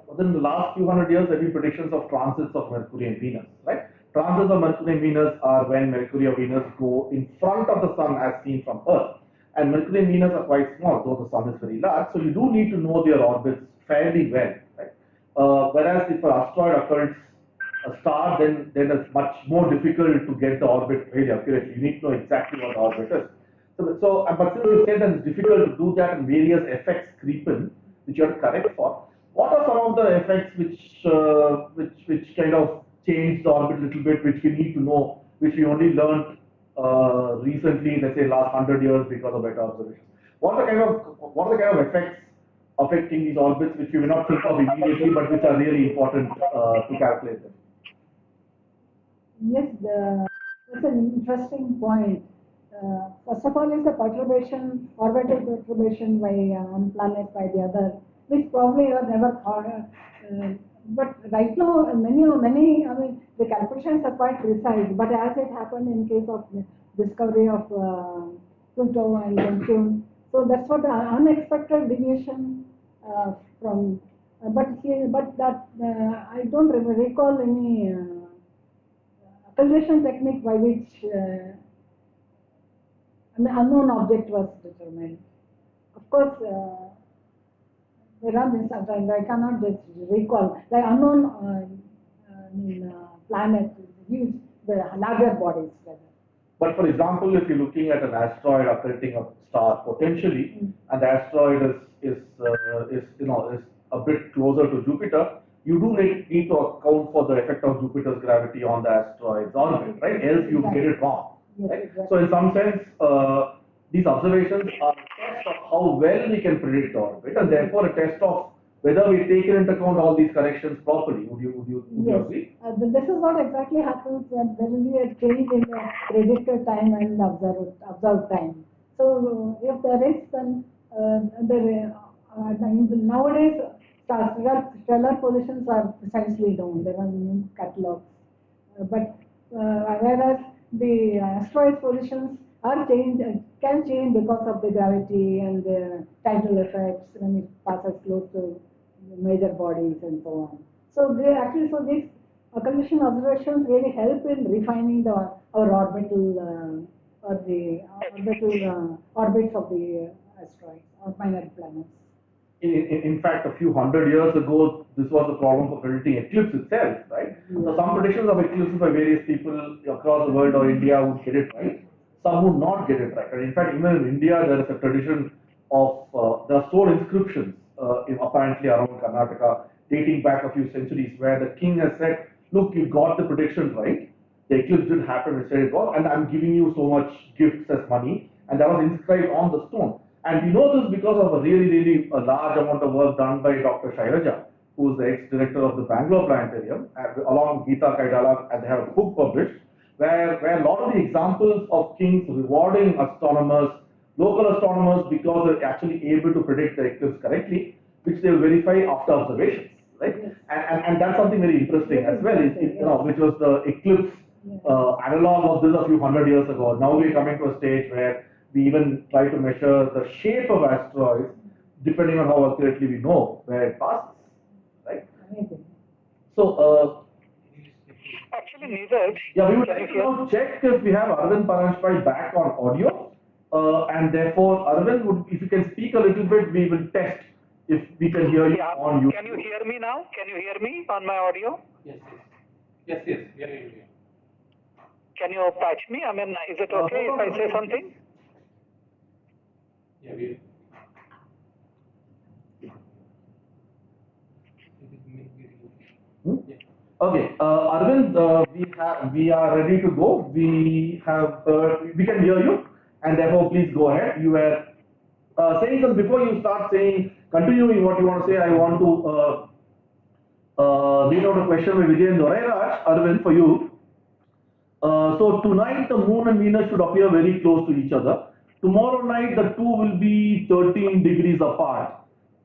within the last few hundred years, there have been predictions of transits of Mercury and Venus, right? Transits of Mercury and Venus are when Mercury or Venus go in front of the sun as seen from Earth. And Mercury and Venus are quite small, though the sun is very large. So you do need to know their orbits fairly well, right? Whereas if an asteroid occurs a star, then it's much more difficult to get the orbit really accurately. You need to know exactly what the orbit is. But since you said that it's difficult to do that and various effects creep in, which you have to correct for, what are some of the effects which kind of change the orbit a little bit, which we need to know, which we only learned recently, let's say last 100 years because of better observations? What are the kind of effects affecting these orbits which we may not think of immediately, but which are really important to calculate them? Yes, that's an interesting point. First of all, is the perturbation, orbital perturbation by one planet by the other, which probably you have never thought. But right now, many, I mean, the calculations are quite precise. But as it happened in case of the discovery of Pluto and Neptune, so that's what the unexpected deviation from. But that I don't recall any occultation technique by which an unknown object was determined. Of course, there are these, I cannot just recall, like unknown planet, huge, the larger bodies. But for example, if you're looking at an asteroid occulting a star potentially, and the asteroid is a bit closer to Jupiter, you do need to account for the effect of Jupiter's gravity on the asteroid's orbit, right? Else you get it wrong. Yes, right? exactly. So in some sense, these observations are a test of how well we can predict the orbit, and therefore a test of whether we've taken into account all these corrections properly. Would you agree? This is what exactly happens when there will be a change in the predicted time and observed time. So if there is, then nowadays stellar positions are precisely known. There are new catalogs, whereas the asteroid positions are can change because of the gravity and the tidal effects when it passes close to major bodies and so on. So these occultation observations really help in refining our orbital orbits of the asteroids or minor planets. In fact, a few hundred years ago, this was the problem for predicting eclipse itself, right? So some predictions of eclipses by various people across the world or India would get it right, some would not get it right. And in fact, even in India, there is a tradition of, there are stored inscriptions apparently around Karnataka dating back a few centuries where the king has said, look, you got the prediction right, the eclipse did happen, we said it was, and I'm giving you so much gifts as money, and that was inscribed on the stone. And we know this because of a really large amount of work done by Dr. Shailaja, who is the ex-director of the Bangalore Planetarium, along with Geeta Kaidala, and they have a book published, where a lot of the examples of kings rewarding astronomers, local astronomers, because they're actually able to predict the eclipse correctly, which they will verify after observations, right? Yes. And that's something very interesting as well, which was the eclipse analog of this a few hundred years ago. Now we're coming to a stage where we even try to measure the shape of asteroids depending on how accurately we know where it passes, right? Amazing. So, actually, neither. yeah, we would like to now check if we have Arvind Paranjpai back on audio, and therefore, Arvind, if you can speak a little bit, we will test if we can hear you on YouTube. Can you hear me now? Can you hear me on my audio? Yes. Yeah. Can you patch me? I mean, is it okay if I say something? Yeah, we. Okay, Arvind, we are ready to go. We can hear you, and therefore please go ahead. You were saying something before you start saying, continuing what you want to say. I want to read out a question by Vijay Dorairaj, Arvind, for you. So tonight the moon and Venus should appear very close to each other. Tomorrow night the two will be 13 degrees apart,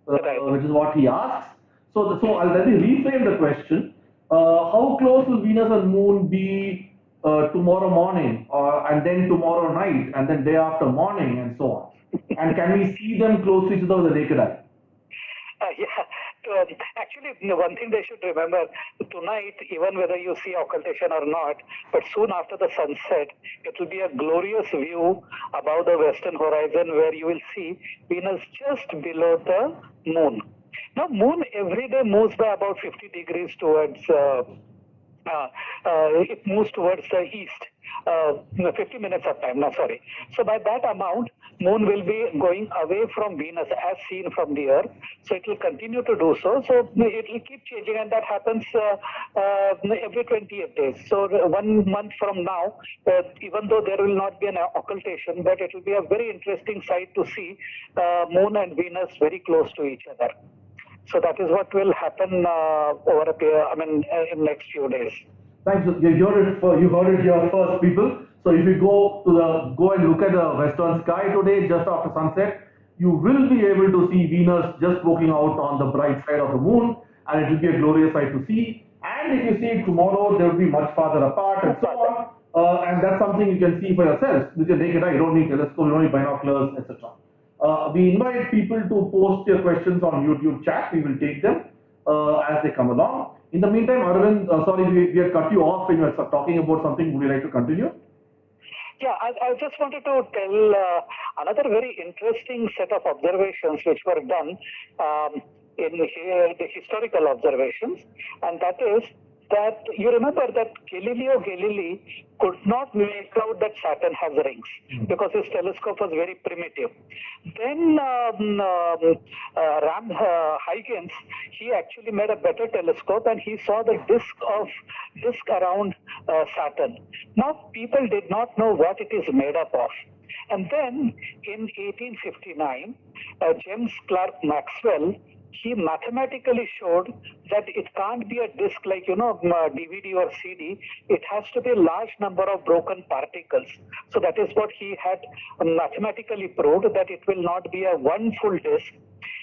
which is what he asks. So let me reframe the question. How close will Venus and Moon be tomorrow morning, and then tomorrow night, and then day after morning, and so on? And can we see them close to each other with the naked eye? Yeah, actually, one thing they should remember tonight, even whether you see occultation or not, but soon after the sunset, it will be a glorious view above the western horizon where you will see Venus just below the moon. Now, moon every day moves by about 50 degrees towards. It moves towards the east. 50 minutes of time, no, sorry. So by that amount, moon will be going away from Venus as seen from the Earth. So it will continue to do so. So it will keep changing, and that happens every 28 days. So 1 month from now, even though there will not be an occultation, but it will be a very interesting sight to see moon and Venus very close to each other. So that is what will happen over a period, in next few days. Thanks. You heard it here first, people. So if you go and look at the western sky today, just after sunset, you will be able to see Venus just poking out on the bright side of the moon, and it will be a glorious sight to see. And if you see it tomorrow, they will be much farther apart, and so on. And that's something you can see for yourself with your naked eye. You don't need telescope, you don't need binoculars, etc. We invite people to post their questions on YouTube chat. We will take them as they come along. In the meantime, Arvind, sorry, we had cut you off when you were talking about something. Would you like to continue? Yeah, I just wanted to tell another very interesting set of observations which were done in the historical observations, and that is that you remember that Galileo Galilei could not make out that Saturn has rings because his telescope was very primitive. Then Huygens, he actually made a better telescope and he saw the disk around Saturn. Now people did not know what it is made up of. And then in 1859, James Clerk Maxwell, he mathematically showed that it can't be a disk like, DVD or CD. It has to be a large number of broken particles. So that is what he had mathematically proved, that it will not be a one full disk.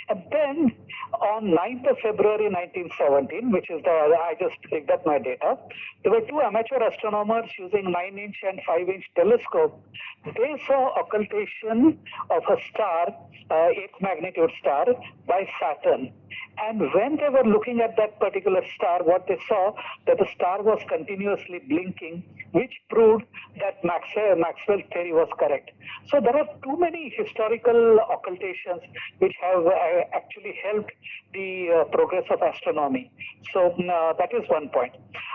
And then on 9th of February 1917, which is I just picked up my data, there were two amateur astronomers using 9-inch and 5-inch telescope. They saw occultation of a star, 8th magnitude star, by Saturn. And when they were looking at that particular star, what they saw, that the star was continuously blinking, which proved that Maxwell's theory was correct. So there are too many historical occultations which have actually helped the progress of astronomy. So that is one point.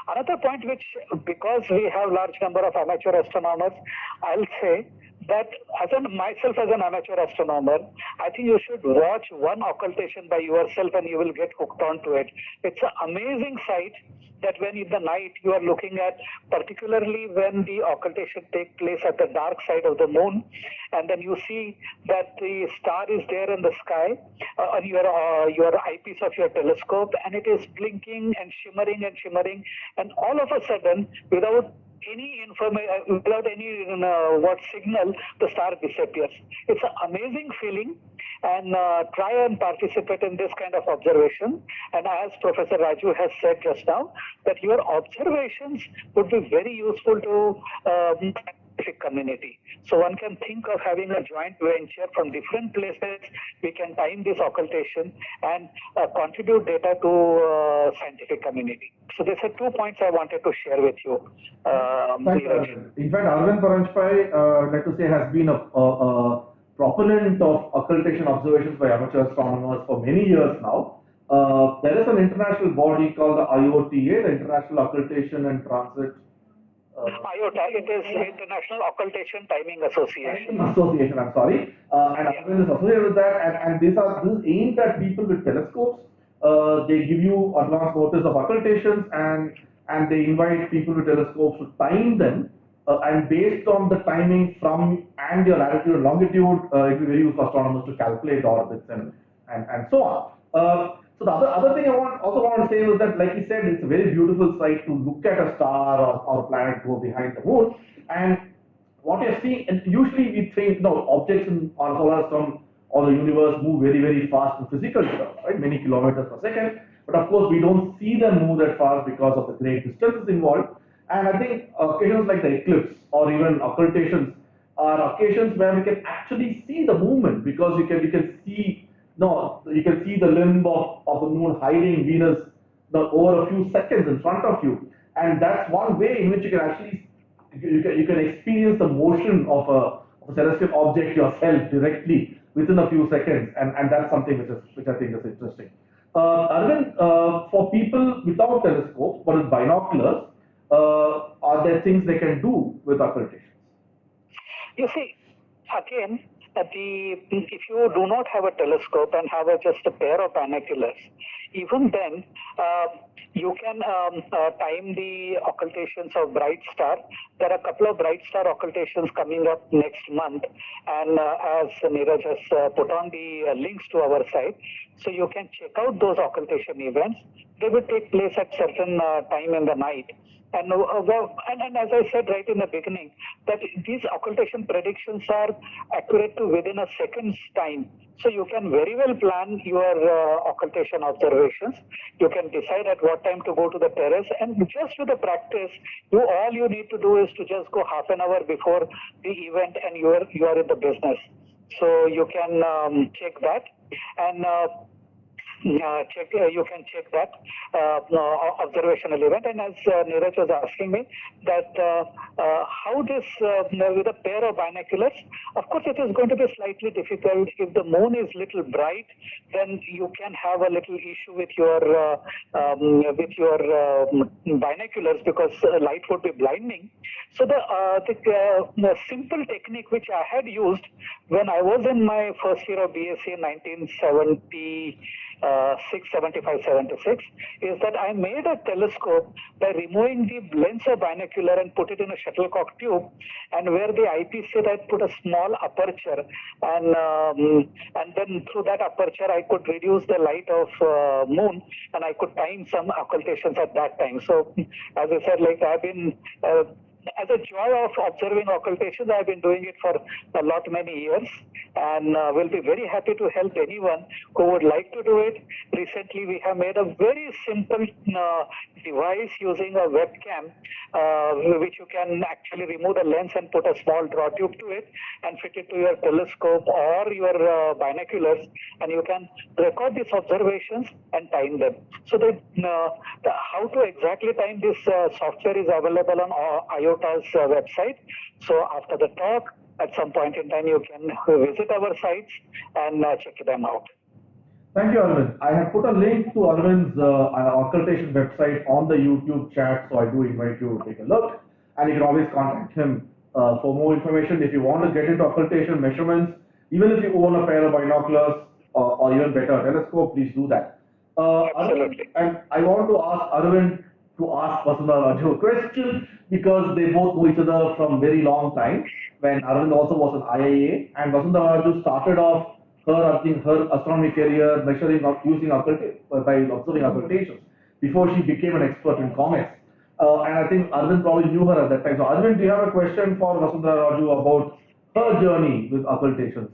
Another point which, because we have large number of amateur astronomers, I'll say that myself as an amateur astronomer, I think you should watch one occultation by yourself and you will get hooked onto it. It's an amazing sight that when in the night you are looking at, particularly when the occultation takes place at the dark side of the moon, and then you see that the star is there in the sky on your eyepiece of your telescope, and it is blinking and shimmering, and all of a sudden, without any information, without any signal, the star disappears. It's an amazing feeling, and try and participate in this kind of observation. And as Professor Raju has said just now, that your observations would be very useful to scientific community. So one can think of having a joint venture from different places. We can time this occultation and contribute data to scientific community. So these are 2 points I wanted to share with you. In fact, Arvind Paranjpai, I'd like to say, has been a proponent of occultation observations by amateur astronomers for many years now. There is an international body called the IOTA, the International Occultation and Transit. IOTA, it is International Occultation Timing Association. I'm sorry. And Arvind is associated with that, and this is aimed at people with telescopes. They give you advance notice of occultations, and they invite people with telescopes to time them. And based on the timing and your latitude and longitude, it will be very useful for astronomers to calculate orbits and so on. So the other thing I also want to say was that, like you said, it's a very beautiful sight to look at a star or a planet go behind the moon. And what you're seeing, and usually we think, objects on solar system or the universe move very, very fast in physical terms, right? Many kilometers per second. But of course, we don't see them move that fast because of the great distances involved. And I think occasions like the eclipse or even occultations are occasions where we can actually see the movement, because you can see, no, you can see the limb of the moon hiding Venus, over a few seconds in front of you, and that's one way in which you can actually you can experience the motion of a celestial object yourself directly within a few seconds, and that's something which I think is interesting. Arvind, for people without telescopes but with binoculars, are there things they can do with occultations? You see, again, if you do not have a telescope and have just a pair of binoculars, even then you can time the occultations of bright star. There are a couple of bright star occultations coming up next month, and as Neeraj has put on the links to our site, so you can check out those occultation events. They will take place at certain time in the night. And as I said right in the beginning, that these occultation predictions are accurate to within a second's time. So you can very well plan your occultation observations. You can decide at what time to go to the terrace, and just with the practice, all you need to do is to just go half an hour before the event, and you are in the business. So you can check that, and you can check that observational event. And as Neeraj was asking me that how this with a pair of binoculars, of course it is going to be slightly difficult. If the moon is little bright, then you can have a little issue with your binoculars, because light would be blinding. So the simple technique which I had used when I was in my first year of BSc in 1970. 75, 76, is that I made a telescope by removing the lens of binocular and put it in a shuttlecock tube, and where the eyepiece sit, I put a small aperture, and then through that aperture I could reduce the light of moon, and I could time some occultations at that time. So as I said, like I've been as a joy of observing occultations, I've been doing it for a lot many years, and will be very happy to help anyone who would like to do it. Recently, we have made a very simple device using a webcam, which you can actually remove the lens and put a small draw tube to it and fit it to your telescope or your binoculars, and you can record these observations and time them. So how to exactly time this software is available on IOTA's website. So after the talk, at some point in time, you can visit our sites and check them out. Thank you, Arvind. I have put a link to Arvind's occultation website on the YouTube chat, so I do invite you to take a look. And you can always contact him for more information. If you want to get into occultation measurements, even if you own a pair of binoculars or even better, a telescope, please do that. Absolutely. And I want to ask Arvind to ask Vasudha Raju a question, because they both know each other from very long time, when Arvind also was an IIA, and Vasudha Raju started off her astronomy career using by observing occultations before she became an expert in comets. And I think Arvind probably knew her at that time. So Arvind, do you have a question for Vasudha Raju about her journey with occultations?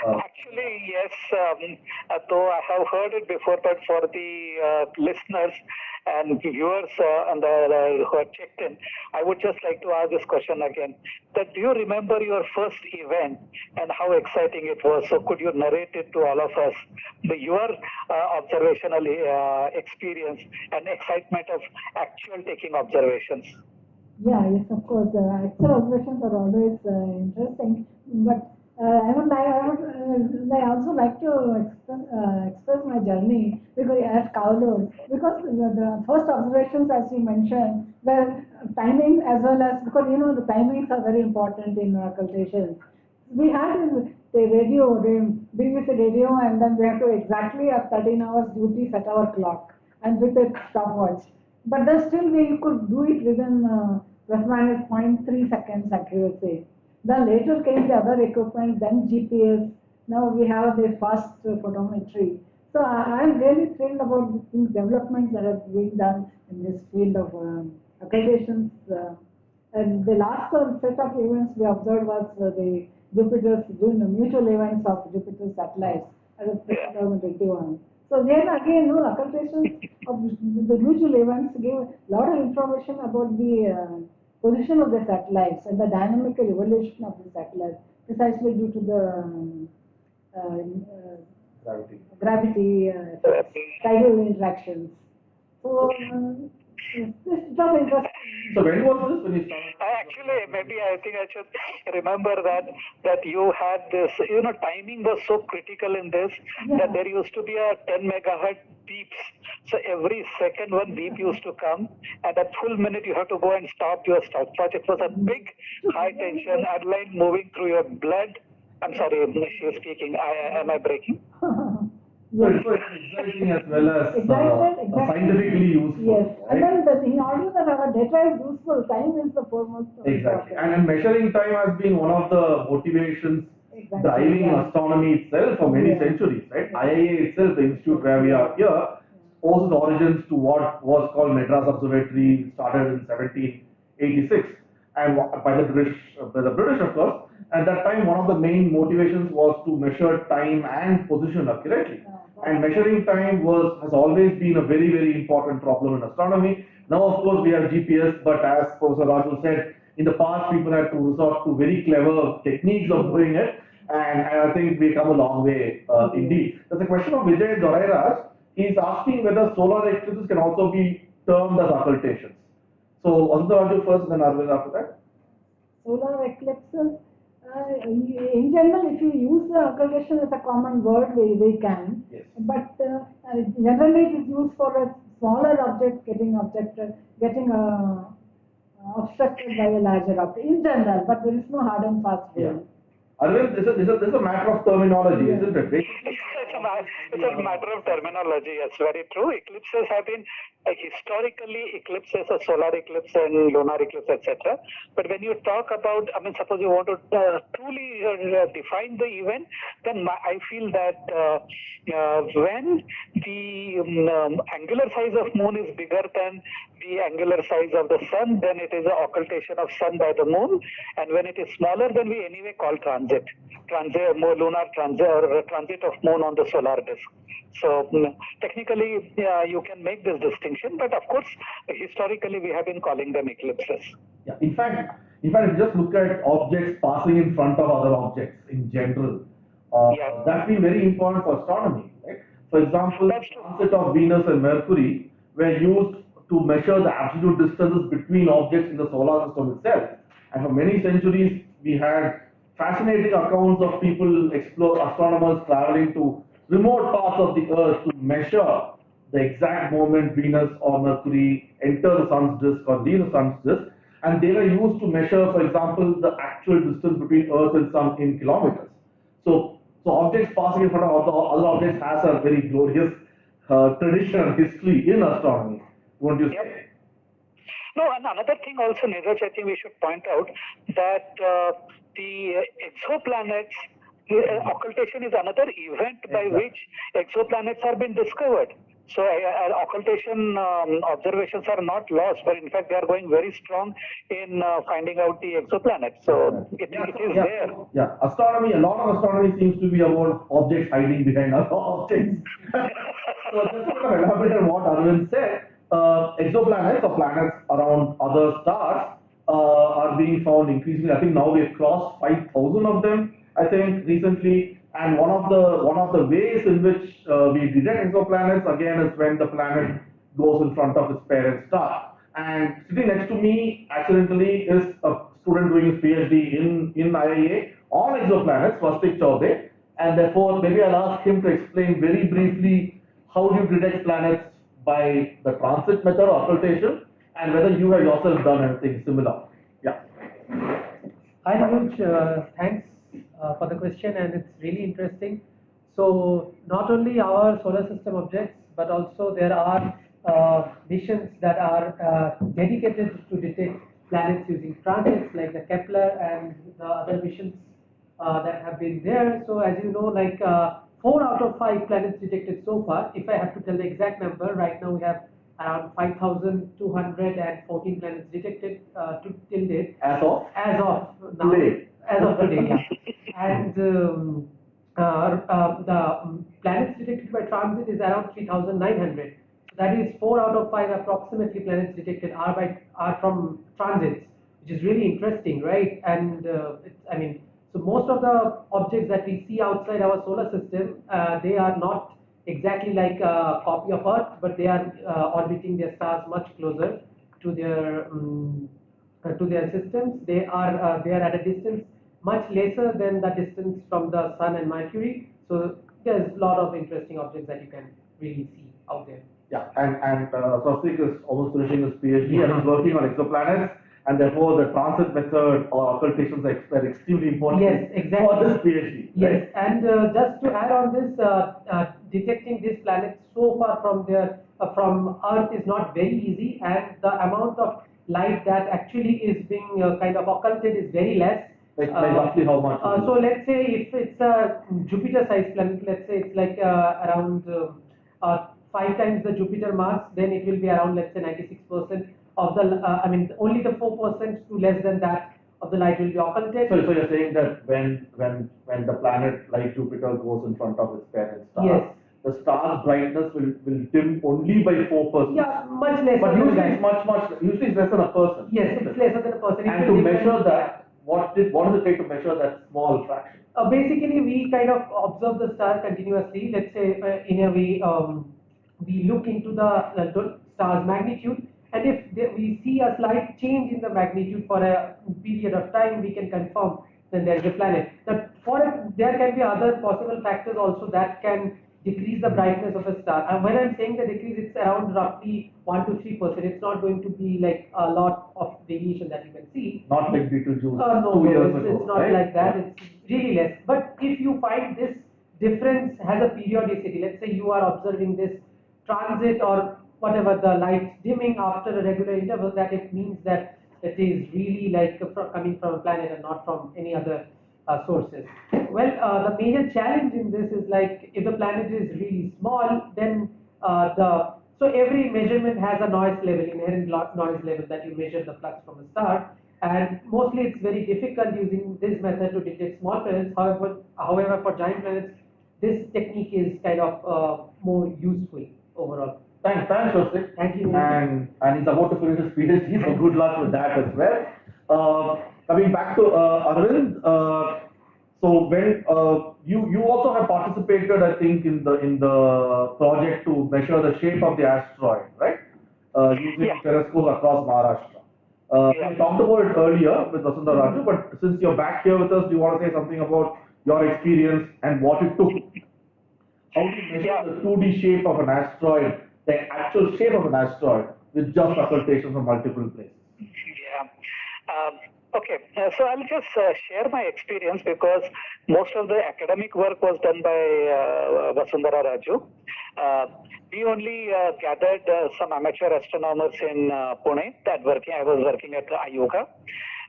Actually, yes, though I have heard it before, but for the listeners and viewers who are checked in, I would just like to ask this question again. That do you remember your first event and how exciting it was? So could you narrate it to all of us, your observational experience and excitement of actual taking observations? Yeah, yes, of course. Actual observations are always interesting, but I also like to express my journey at Kowloon, because the first observations, as you mentioned, were timing as well as, because the timings are very important in occultation. We had the radio, the BBC radio, and then we have to exactly at 13 hours duty set our clock and with a stopwatch. But then still we could do it within plus minus 0.3 seconds accuracy. Then later came the other equipment, then GPS. Now we have the fast photometry. So I'm really thrilled about the developments that are being done in this field of occultations. And the last set of events we observed was the Jupiter's doing the mutual events of Jupiter's satellites. That was 2021. So then again, occultations of the mutual events gave a lot of information about the position of the satellites and the dynamical evolution of the satellites, precisely due to the gravity, tidal interactions. So it was interesting. So when was this when you started? Actually, maybe I think I should remember that you had this, timing was so critical in this that there used to be a 10 megahertz beeps. So every second one beep used to come, and at full minute you have to go and stop your stopwatch. It was a big high tension adline moving through your blood. I'm sorry, she is speaking. Am I breaking? So it was exciting as well as Exactly. scientifically useful. Yes, Right? and then in order that our data is useful, time is the foremost. Exactly. And measuring time has been one of the motivations driving astronomy itself for many centuries, right? IIA itself, the institute where we are here, owes its origins to what was called Madras Observatory, started in 1786, and by the British, of course. At that time, one of the main motivations was to measure time and position accurately. And measuring time has always been a very, very important problem in astronomy. Now, of course, we have GPS, but as Professor Raju said, in the past, people had to resort to very clever techniques of doing it, and I think we've come a long way indeed. There's a question of Vijay Dorairaj. He's asking whether solar eclipses can also be termed as occultations. So, Professor Raju first, then Arvind after that. Solar eclipses, in general, if you use the occultation as a common word, we can. Yes. But generally, it is used for a smaller object getting obstructed by a larger object. In general, but there is no hard and fast rule. Arvind, this is a matter of terminology, isn't it? It's a matter of terminology. Yes, very true. Eclipses have been historically eclipses, a solar eclipse and lunar eclipse, etc. But when you talk about, suppose you want to truly define the event, then I feel that when the angular size of moon is bigger than the angular size of the sun, then it is an occultation of sun by the moon. And when it is smaller, then we anyway call transit, lunar transit, or transit of moon on the solar disk. So technically, you can make this distinction, but of course, historically, we have been calling them eclipses. Yeah. In fact, if you just look at objects passing in front of other objects in general, that's been very important for astronomy. Right? For example, the transit of Venus and Mercury were used to measure the absolute distances between objects in the solar system itself. And for many centuries, we had fascinating accounts of astronomers traveling to remote parts of the Earth to measure the exact moment Venus or Mercury enter the sun's disk or leave the sun's disk. And they were used to measure, for example, the actual distance between Earth and Sun in kilometers. So objects passing in front of other objects has a very glorious tradition, history in astronomy. Won't you say? No, and another thing also, Neeraj, I think we should point out that the exoplanets, occultation is another event by which exoplanets are being discovered. So occultation observations are not lost, but in fact they are going very strong in finding out the exoplanets. So it is there. Yeah, a lot of astronomy seems to be about objects hiding behind other objects. So just to elaborate on what Arvind said, exoplanets or planets around other stars are being found increasingly. I think now we've crossed 5,000 of them, I think, recently. And one of the ways in which we detect exoplanets again is when the planet goes in front of its parent star. And sitting next to me, accidentally, is a student doing his PhD in IIA on exoplanets, Swastik Chaudhary. And therefore, maybe I'll ask him to explain very briefly how do you detect planets by the transit method or occultation, and whether you have yourself done anything similar. Yeah. Hi, Anuj. Thanks for the question, and it's really interesting. So, not only our solar system objects, but also there are missions that are dedicated to detect planets using transits, like the Kepler and the other missions that have been there. So, as you know, like 4 out of 5 planets detected so far. If I have to tell the exact number, right now we have around 5,214 planets detected till date. As of now, today. As of today, yeah. And the planets detected by transit is around 3,900. That is 4 out of 5 approximately planets detected are from transits. which is really interesting, right? And I mean, so most of the objects that we see outside our solar system, they are not exactly like a copy of Earth, but they are orbiting their stars much closer to their systems. They are at a distance much lesser than the distance from the Sun and Mercury. So there's a lot of interesting objects that you can really see out there. Yeah, and Swastik is almost finishing his PhD and is working on exoplanets, and therefore the transit method or occultations are extremely important Yes, exactly. for this PhD. Yes, and just to add on this, detecting these planets so far from Earth is not very easy, and the amount of light that actually is being kind of occulted is very less. Like roughly how much? So let's say if it's a Jupiter-sized planet, let's say it's like around 5 times the Jupiter mass, then it will be around, let's say, 96% of the, I mean, only the 4% to less than that of the light will be occulted. So you're saying that when the planet like Jupiter goes in front of its parent star, Yes. the star's brightness will dim only by 4%. Yeah, much less. But usually it's usually it's less than a person. Yes, it's lesser than a person. And to measure that, what does it take to measure that small fraction? Basically, we kind of observe the star continuously. Let's say in a way, we look into the star's magnitude, and if we see a slight change in the magnitude for a period of time, we can confirm that there is a planet. Now, there can be other possible factors also that can decrease the brightness of a star. And when I'm saying the decrease, it's around roughly 1 to 3%. It's not going to be like a lot of variation that you can see. Not like Beetlejuice No, 2 years ago. it's not right? like that. It's really less. But if you find this difference has a periodicity, let's say you are observing this transit or whatever, the light dimming after a regular interval, that it means that it is really like coming from a planet and not from any other sources. Well, the major challenge in this is like if the planet is really small, then so every measurement has a noise level, inherent noise level that you measure the flux from a star, and mostly it's very difficult using this method to detect small planets. However, for giant planets, this technique is kind of more useful overall. Thanks, Swastik. Thank you. And he's about to finish his PhD, so good luck with that as well. Coming back to Arvind, so when you also have participated, I think, in the project to measure the shape of the asteroid, right? Using telescopes across Maharashtra. We talked about it earlier with Vasudha Raju, but since you're back here with us, do you want to say something about your experience and what it took? How do you measure the 2D shape of an asteroid, the actual shape of an asteroid, with just occultation from multiple places? Yeah. Okay, so I'll just share my experience because most of the academic work was done by Vasundhara Raju. We only gathered some amateur astronomers in Pune I was working at IOGA,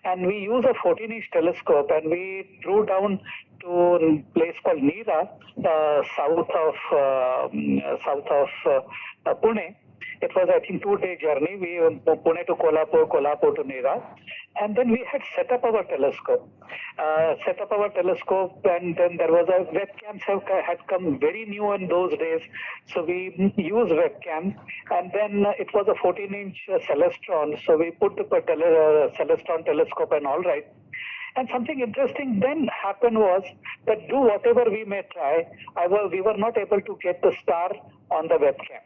and we used a 14-inch telescope and we drew down to a place called Nira, south of Pune. It was, I think, 2-day journey. We Pune to Kolhapur, Kolhapur to Nira, and then we had set up our telescope. And then there was a webcams had come very new in those days, so we used webcam. And then it was a 14-inch Celestron, so we put the Celestron telescope and all right. And something interesting then happened was that do whatever we may try, we were not able to get the star on the webcam.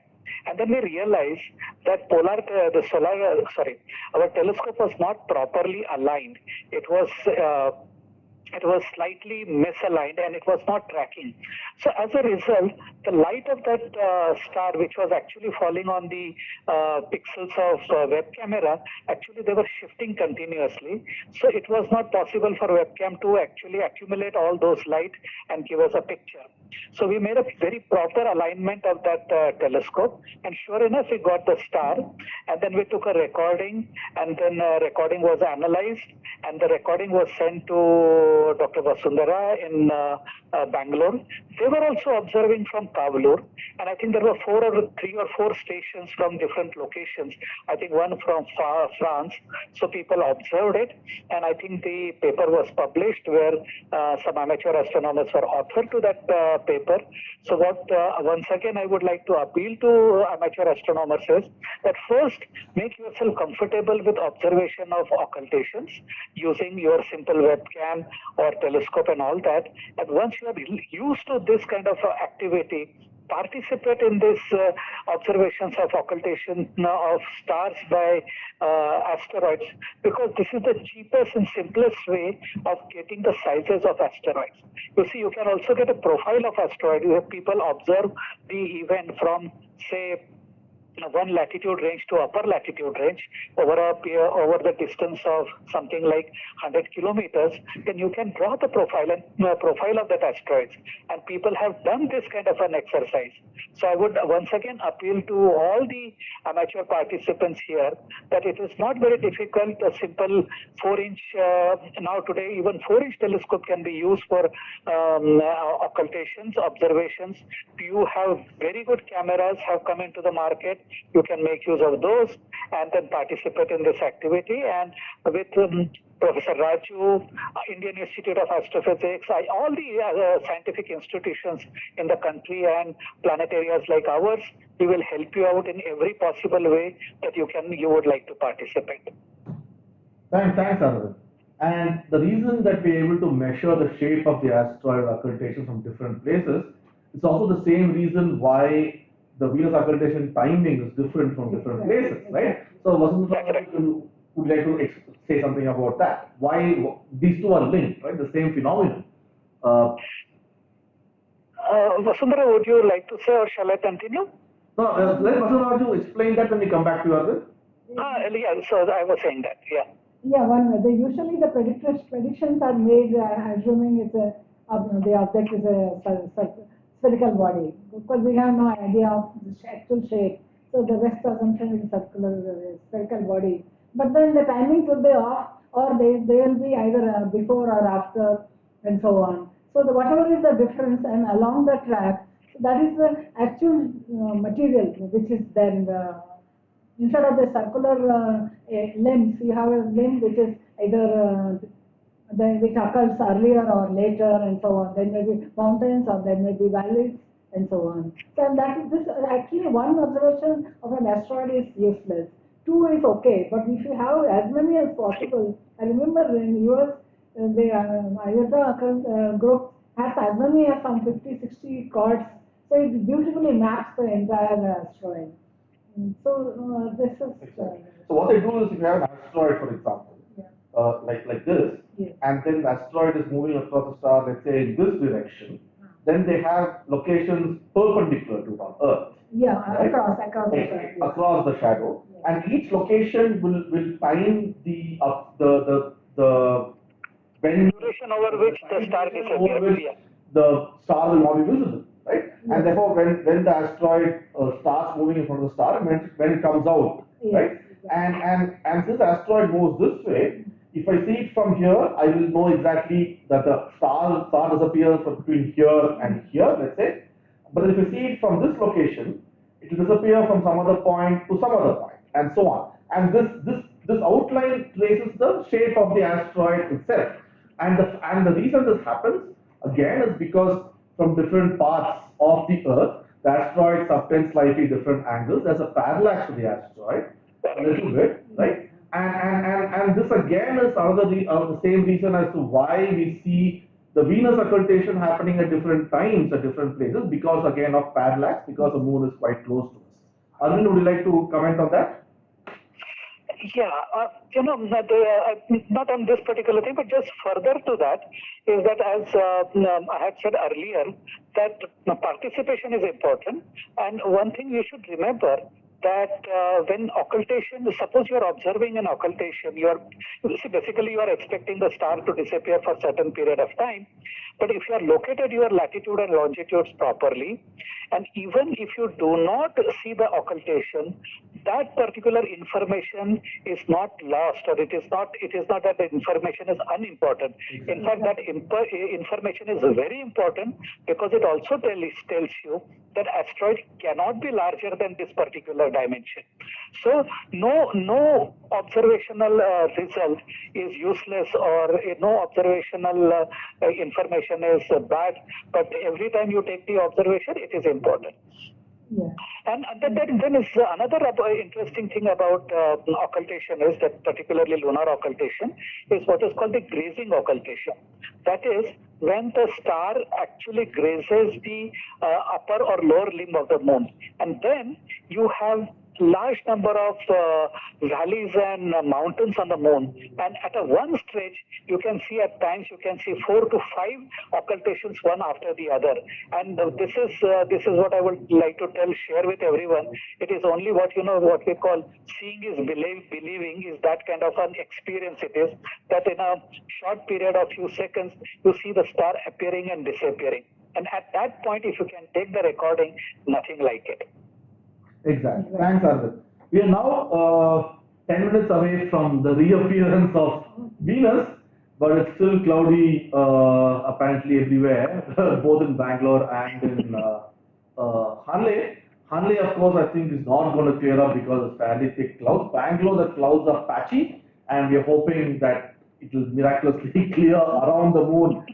And then we realized that our telescope was not properly aligned. It was slightly misaligned and it was not tracking. So as a result, the light of that star, which was actually falling on the pixels of web camera, actually they were shifting continuously. So it was not possible for webcam to actually accumulate all those light and give us a picture. So we made a very proper alignment of that telescope, and sure enough, we got the star. And then we took a recording, and then recording was analyzed, and the recording was sent to to Dr. Vasundhara in Bangalore. They were also observing from Kavlur, and I think there were 3 or 4 stations from different locations. I think one from France. So people observed it, and I think the paper was published where some amateur astronomers were authored to that paper. So what once again I would like to appeal to amateur astronomers is that first make yourself comfortable with observation of occultations using your simple webcam or telescope and all that. And once you are used to this kind of activity, participate in this observations of occultation of stars by asteroids, because this is the cheapest and simplest way of getting the sizes of asteroids. You see, you can also get a profile of asteroid where people observe the event from, say, one latitude range to upper latitude range over the distance of something like 100 kilometers, then you can draw the profile of that asteroids, and people have done this kind of an exercise. So I would once again appeal to all the amateur participants here that it is not very difficult. A simple 4-inch now today even 4-inch telescope can be used for occultations, observations. You have very good cameras have come into the market. You can make use of those and then participate in this activity. And with Professor Raju, Indian Institute of Astrophysics, all the scientific institutions in the country and planetariums like ours, we will help you out in every possible way that you would like to participate. Thanks, Arvind. And the reason that we're able to measure the shape of the asteroid occultation from different places is also the same reason why the Venus occultation timing is different from different places, right? So, Vasundhara, would you like to say something about that? Why these two are linked, right? The same phenomenon. Vasundhara, would you like to say, or shall I continue? No, let Vasundhara explain that when we come back to you, Arvind. Yeah, so I was saying that, yeah. Yeah, usually the predictions are made assuming the object is a spherical body, because we have no idea of the actual shape. So the best assumption is spherical body. But then the timings will be off, or they will be either before or after, and so on. So whatever is the difference, and along the track, that is the actual material which is then instead of the circular limbs, you have a limb which is either which occurs earlier or later, and so on. There may be mountains, or there may be valleys, and so on. So and that is this actually one observation of an asteroid is useless. 2 is okay, but if you have as many as possible, I remember in US the IOTA group has as many as some 50-60 chords, so it beautifully maps the entire asteroid. So this is. So what they do is, if you have an asteroid, for example, like this, and then the asteroid is moving across the star, let's say in this direction, then they have locations perpendicular to one Earth. Yeah, right? across the shadow, and each location will time the duration over which the star disappears. The star will not be visible, right? Yes. And therefore, when the asteroid starts moving in front of the star, when it comes out, right? And since the asteroid moves this way, if I see it from here, I will know exactly that the star disappears from between here and here, let's say. But if I see it from this location, it will disappear from some other point to some other point, and so on. And this outline traces the shape of the asteroid itself. And the reason this happens again is because from different parts of the Earth, the asteroid subtends slightly different angles. There's a parallax to the asteroid, a little bit, right? And this again is the same reason as to why we see the Venus occultation happening at different times at different places, because again of parallax, because the moon is quite close to us. Arvind, would you like to comment on that? Yeah, not on this particular thing, but just further to that is that, as I had said earlier, that participation is important. And one thing you should remember, that when occultation, suppose you are observing an occultation, you are expecting the star to disappear for a certain period of time. But if you are located your latitude and longitudes properly, and even if you do not see the occultation, that particular information is not lost, or it is not that the information is unimportant. In fact, that information is very important, because it also tells you that asteroid cannot be larger than this particular dimension. So no observational result is useless, or no observational information is bad, but every time you take the observation, it is important. Yeah. And then is another interesting thing about occultation, is that particularly lunar occultation, is what is called the grazing occultation. That is, when the star actually grazes the upper or lower limb of the moon, and then you have large number of valleys and mountains on the moon, and at a one stretch you can see, at times you can see 4 to 5 occultations one after the other. And this is what I would like to share with everyone. It is only what we call seeing is believing, is that kind of an experience it is, that in a short period of few seconds you see the star appearing and disappearing, and at that point, if you can take the recording, nothing like it. Exactly. Thanks, Arvind. We are now 10 minutes away from the reappearance of Venus, but it's still cloudy apparently everywhere, both in Bangalore and in Hanle. Hanle, of course, I think is not going to clear up because it's fairly thick clouds. Bangalore, the clouds are patchy, and we're hoping that it will miraculously clear around the moon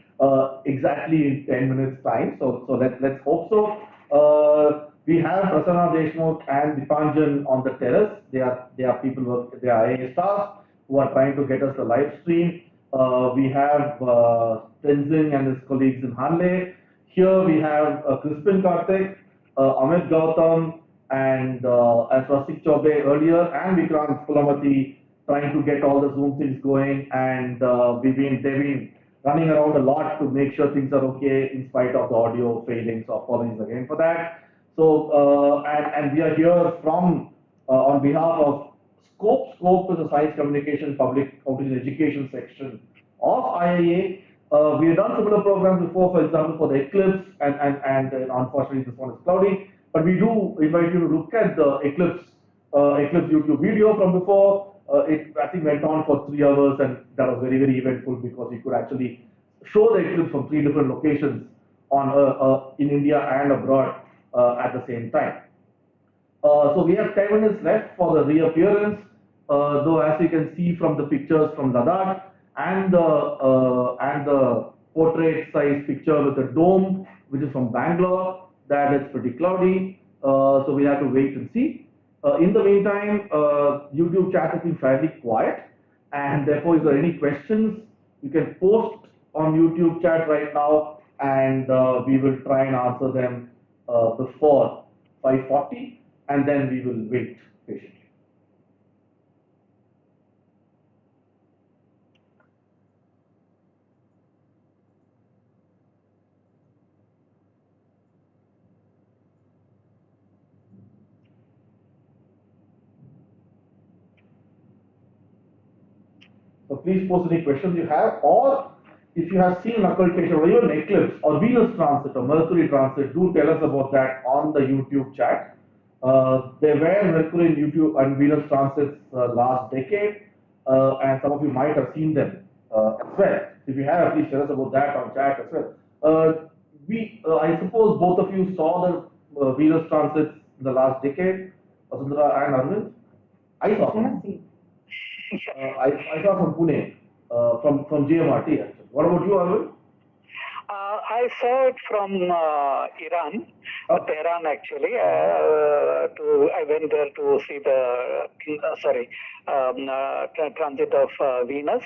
exactly in 10 minutes time. So let's hope so. We have Prasanna Deshmukh and Dipanjan on the terrace. They are people, they are IA staff who are trying to get us the live stream. We have Tenzing and his colleagues in Hanle. Here we have Crispin Karthik, Amit Gautam, and Rasik Chaubey earlier, and Vikrant Pulamati trying to get all the Zoom things going. And they've been running around a lot to make sure things are okay in spite of the audio failing. So apologies again for that. So, and we are here from, on behalf of SCOPE. SCOPE is a Science Communication Public Outreach and Education section of IIA. We have done similar programs before, for example, for the eclipse, and unfortunately this one is cloudy. But we do invite you to look at the eclipse YouTube video from before. It, I think, went on for 3 hours, and that was very, very eventful, because you could actually show the eclipse from 3 different locations in India and abroad at the same time. So we have 10 minutes left for the reappearance, though as you can see from the pictures from Ladakh and the portrait size picture with the dome, which is from Bangalore, that it's pretty cloudy. So we have to wait and see. In the meantime, YouTube chat has been fairly quiet, and therefore if there are any questions, you can post on YouTube chat right now, and we will try and answer them before 5:40, and then we will wait patiently. So please post any questions you have, or if you have seen an occultation or even an eclipse or Venus transit or Mercury transit, do tell us about that on the YouTube chat. There were Mercury and YouTube and Venus transits last decade, and some of you might have seen them as well. If you have, please tell us about that on chat as well. I suppose both of you saw the Venus transits in the last decade, Vasundhara and Arvind. I saw them. I saw from Pune, from GMRT actually. What about you, Arvind? I saw it from Iran, Tehran actually. I went there to see the transit of Venus.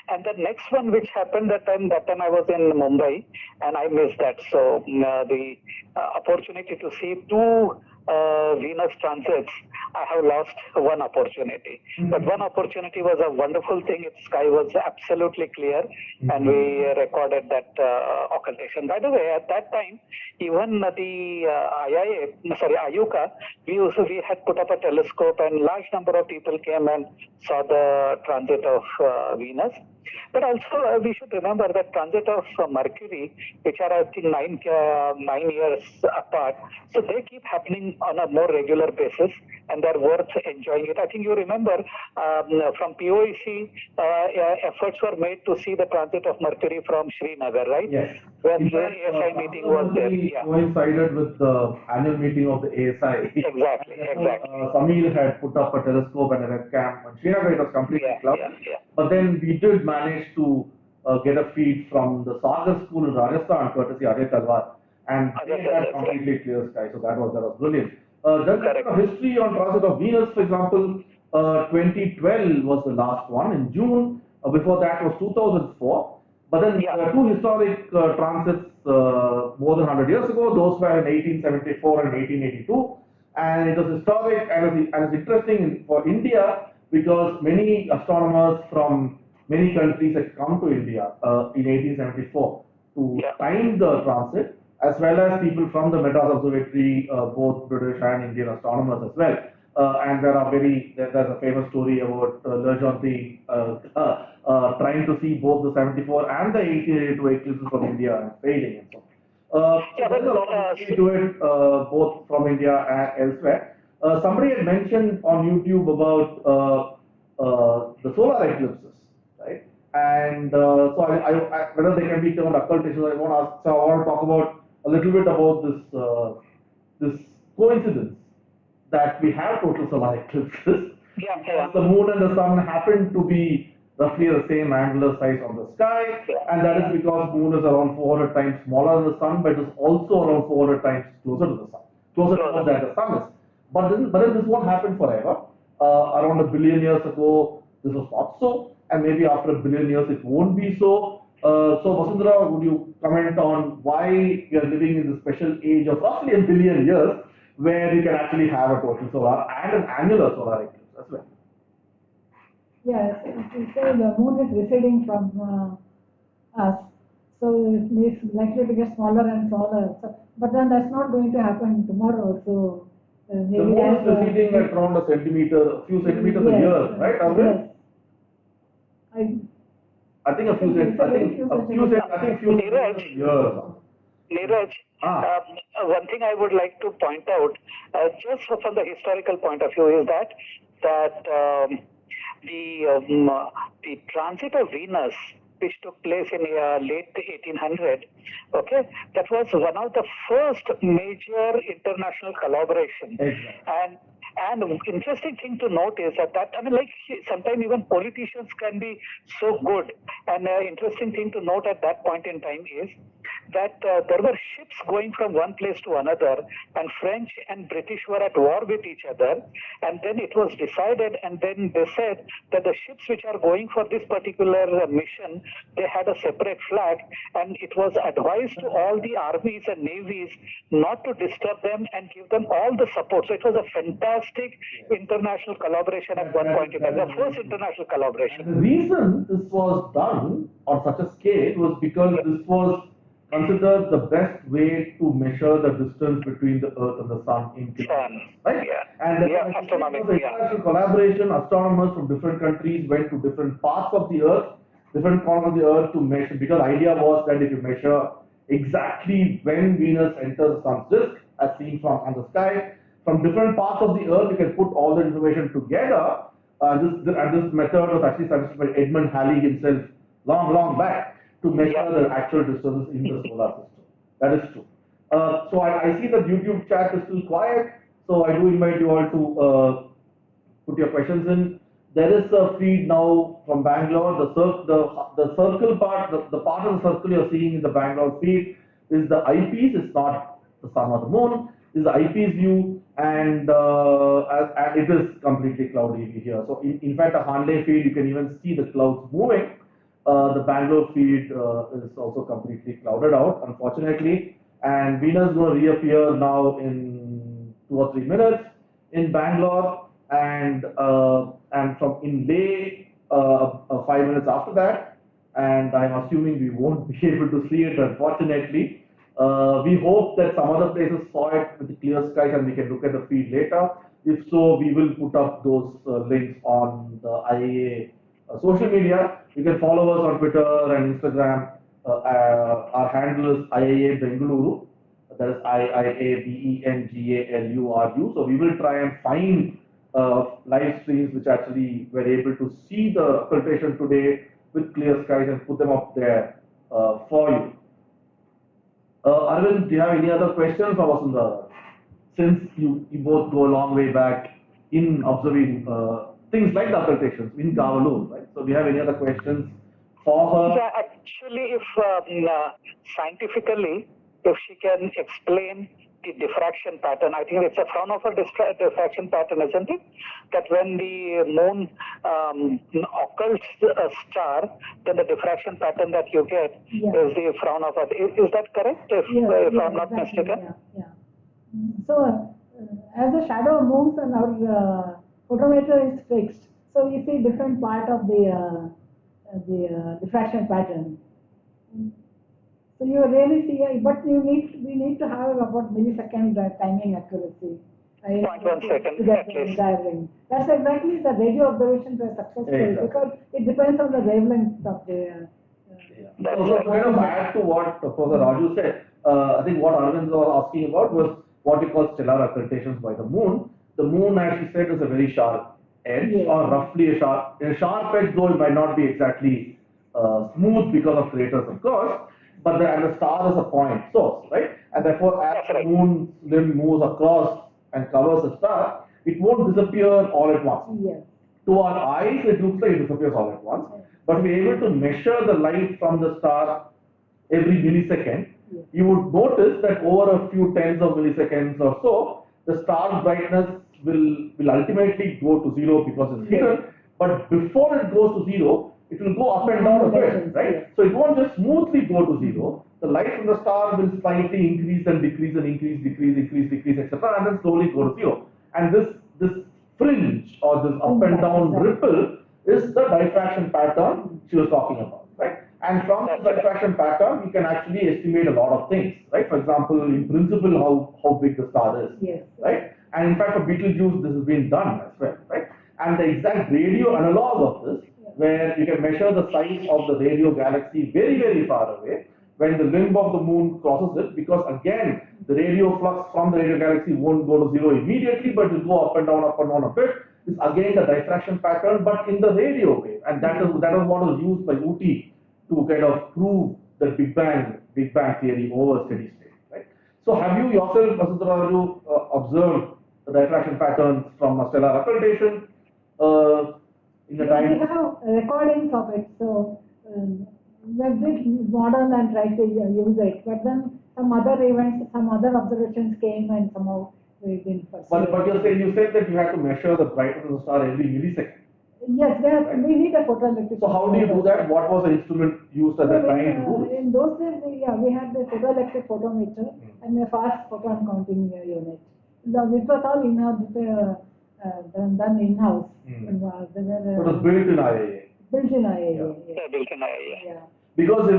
And the next one which happened that time I was in Mumbai, and I missed that. So the opportunity to see 2 Venus transits, I have lost one opportunity. But one opportunity was a wonderful thing. Its sky was absolutely clear, and we recorded that occultation. By the way, at that time, even the IUCA, we had put up a telescope, and large number of people came and saw the transit of Venus. But also we should remember that transit of Mercury, which are I think 9 years apart, so they keep happening on a more regular basis, and they're worth enjoying it. I think you remember from POEC, efforts were made to see the transit of Mercury from Srinagar, right? Yes. When In the fact, ASI meeting was there. Yeah. coincided with the annual meeting of the ASI. Exactly, exactly. Samir had put up a telescope and a webcam, and Srinagar it was completely cloudy. But then we did manage to get a feed from the Sagar school in Rajasthan, courtesy Arya Talwar, and they had completely clear sky, so that was brilliant. Just a history on transit of Venus, for example, 2012 was the last one in June. Before that was 2004. But then two historic transits more than 100 years ago. Those were in 1874 and 1882, and it was historic and it's interesting for India because many astronomers from many countries had come to India in 1874 to time the transit, as well as people from the Madras Observatory, both British and Indian astronomers as well. And there's a famous story about Lejeune trying to see both the 74 and the 1882 eclipses from India and failing and so on. There's a lot of history to it, both from India and elsewhere. Somebody had mentioned on YouTube about the solar eclipses, right? And so whether they can be termed occultation, I want to talk about a little bit about this coincidence that we have total solar eclipses. The moon and the sun happen to be roughly the same angular size on the sky, and that is because moon is around 400 times smaller than the sun, but it is also around 400 times closer to the sun, closer to that the sun is. But then this won't happen forever. Around 1 billion years ago, this was not so, and maybe after 1 billion years it won't be so. So Vasundhara, would you comment on why we are living in the special age of roughly 1 billion years, where you can actually have a total solar and an annular solar eclipse as well? Yes, you say the moon is receding from us, so it's likely to get smaller and smaller. So, but then that's not going to happen tomorrow. So maybe the moon is receding at around a few centimeters a year, right? Yes. I think a few centimeters a year. Neeraj, one thing I would like to point out, just from the historical point of view, is that the transit of Venus, which took place in late 1800, okay, that was one of the first major international collaboration. Exactly. And interesting thing to note is that I mean, like sometimes even politicians can be so good. And interesting thing to note at that point in time is that there were ships going from one place to another, and French and British were at war with each other. And then it was decided, and then they said that the ships which are going for this particular mission, they had a separate flag, and it was advised to all the armies and navies not to disturb them and give them all the support. So it was a fantastic international collaboration at one point in time, the first international collaboration. And the reason this was done on such a scale was because this was considered the best way to measure the distance between the Earth and the Sun in kilometers, right? And international collaboration, astronomers from different countries went to different parts of the Earth, different corners of the Earth to measure, because the idea was that if you measure exactly when Venus enters the Sun's disk, as seen from on the sky, from different parts of the Earth, you can put all the information together. This method was actually suggested by Edmund Halley himself long back, to measure the actual distances in the solar system. That is true. So I see that YouTube chat is still quiet, so I do invite you all to put your questions in. There is a feed now from Bangalore. The circle part, the part of the circle you're seeing in the Bangalore feed is the eyepiece. It's not the sun or the moon. This is the eyepiece view, and it is completely cloudy here. So in fact, the Hanle feed, you can even see the clouds moving. The Bangalore feed is also completely clouded out, unfortunately, and Venus is going to reappear now in 2 or 3 minutes in Bangalore, and from in Leh 5 minutes after that, and I'm assuming we won't be able to see it, unfortunately. We hope that some other places saw it with the clear skies and we can look at the feed later. If so, we will put up those links on the IAA social media, you can follow us on Twitter and Instagram. Our handle is IIA Bengaluru. That is IIABENGALURU. So we will try and find live streams which actually were able to see the occultation today with clear skies and put them up there for you. Arvind, do you have any other questions for Vasundhara? Since you both go a long way back in observing things like the occultations in Gavalu, right? So do you have any other questions for her? Yeah, actually, if scientifically, if she can explain the diffraction pattern, I think it's a Fraunhofer diffraction pattern, isn't it? That when the moon occults a star, then the diffraction pattern that you get is the Fraunhofer. Is that correct? If I'm not mistaken. Yeah. So, as the shadow moves and our photometer is fixed, so we see different part of the diffraction pattern. So you really see, but we need to have about millisecond timing accuracy. 0.1 second to get at least. diagram. That's exactly the radio observations were successful because it depends on the wavelength of the. So kind of add to what Professor Raju said, I think what Arvind was asking about was what we call stellar occultations by the moon. The moon, as he said, is a very sharp edge, or roughly a sharp edge, though it might not be exactly smooth because of craters, of course. But the star is a point source, right? And therefore, as the moon limb moves across and covers the star, it won't disappear all at once. Yes. To our eyes, it looks like it disappears all at once. But we're able to measure the light from the star every millisecond. You would notice that over a few tens of milliseconds or so, the star's brightness will ultimately go to zero because it's hidden. But before it goes to zero, it will go up and down a bit, right? So it won't just smoothly go to zero. The light from the star will slightly increase and decrease and increase, etc., and then slowly go to zero. And this fringe or this up and down ripple is the diffraction pattern she was talking about, right? And from the diffraction pattern, you can actually estimate a lot of things, right? For example, in principle, how big the star is, right? And in fact, for Betelgeuse, this has been done as well, right? And the exact radio analog of this, where you can measure the size of the radio galaxy very, very far away when the limb of the moon crosses it, because again, the radio flux from the radio galaxy won't go to zero immediately, but will go up and down a bit. It's again the diffraction pattern, but in the radio wave, and that is what was used by Uti to kind of prove the Big Bang theory over steady state, right? So have you yourself, Vasundhara, observed the diffraction patterns from a stellar occultation in the time? We have recordings of it, so we did model and tried to use it, but then some other events, some other observations came and somehow we didn't pursue. But you said that you had to measure the brightness of the star every millisecond. Yes, we need a photoelectric. So how do you do that? What was the instrument used at that time to do this? In those days, we had the photoelectric photometer and a fast photon counting unit. It was all done in-house. So it was built in IIA. Built in IIA. Built in IIA. Because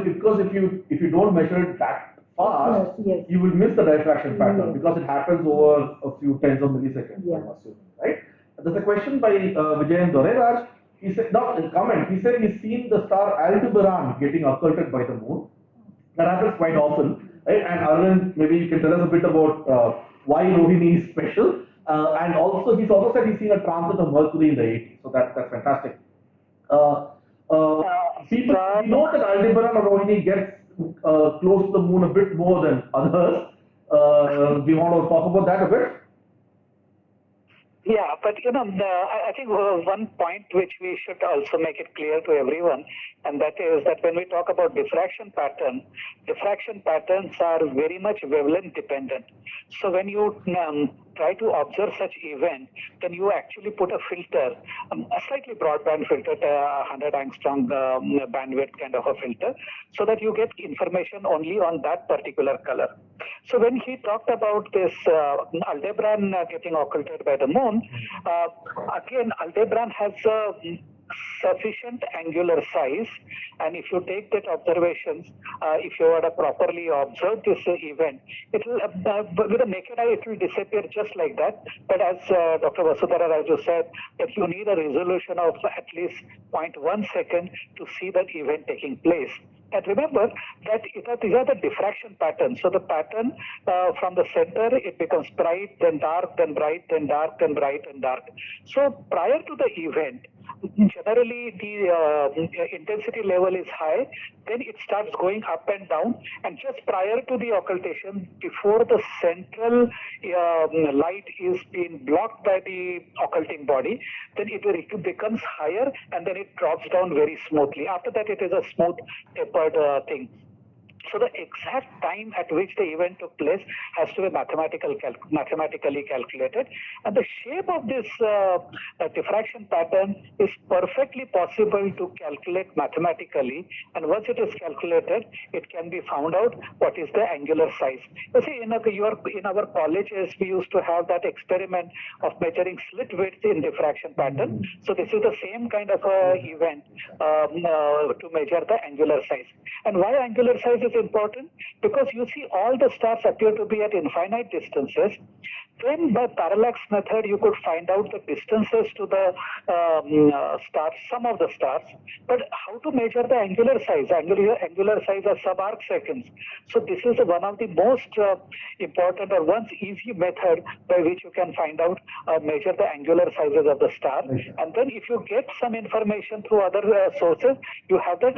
if you don't measure it that fast, you will miss the diffraction pattern because it happens over a few tens of milliseconds, I'm assuming, right? There's a question by Vijayan Doreraj. He said, not a comment, he said he's seen the star Aldebaran getting occulted by the moon. That happens quite often, right? And Arvind, maybe you can tell us a bit about why Rohini is special. And also, he's also said he's seen a transit of Mercury in the 80s. So that's fantastic. People know that Aldebaran or Rohini gets close to the moon a bit more than others. Do you want to talk about that a bit? Yeah, but I think one point which we should also make it clear to everyone, and that is that when we talk about diffraction patterns are very much wavelength dependent. So when you try to observe such event, then you actually put a filter, a slightly broadband filter, 100 angstrom bandwidth kind of a filter, so that you get information only on that particular color. So when he talked about this Aldebaran getting occulted by the moon, again, Aldebaran has sufficient angular size, and if you take that observations, if you were to properly observe this event, it will with the naked eye it will disappear just like that. But as Dr. Vasudhara Raju said, that you need a resolution of at least 0.1 second to see that event taking place. And remember that these are the diffraction patterns. So the pattern from the center, it becomes bright, then dark, then bright, then dark, then bright and dark. So prior to the event, generally the intensity level is high, then it starts going up and down, and just prior to the occultation, before the central light is being blocked by the occulting body, then it becomes higher and then it drops down very smoothly. After that, it is a smooth tapered thing. So the exact time at which the event took place has to be mathematically calculated, and the shape of this diffraction pattern is perfectly possible to calculate mathematically. And once it is calculated, it can be found out what is the angular size. You see, in our colleges, we used to have that experiment of measuring slit width in diffraction pattern. So this is the same kind of event to measure the angular size. And why angular size is important? Because you see all the stars appear to be at infinite distances. Then by parallax method, you could find out the distances to the stars, some of the stars. But how to measure the angular size? Angular size are sub-arc seconds. So this is one of the most important or one easy method by which you can find out, measure the angular sizes of the star. And then if you get some information through other sources, you have that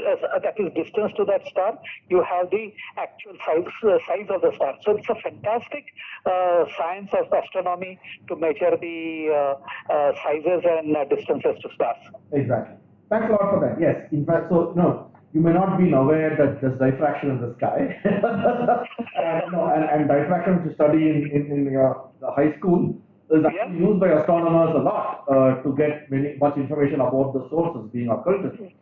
is distance to that star, you have the actual size of the star. So it's a fantastic science of astronomy to measure the sizes and distances to stars. Exactly. Thanks a lot for that. Yes, in fact, so no, you may not be aware that there's diffraction in the sky. and diffraction, which you study in the high school, is actually used by astronomers a lot to get much information about the sources being occulted.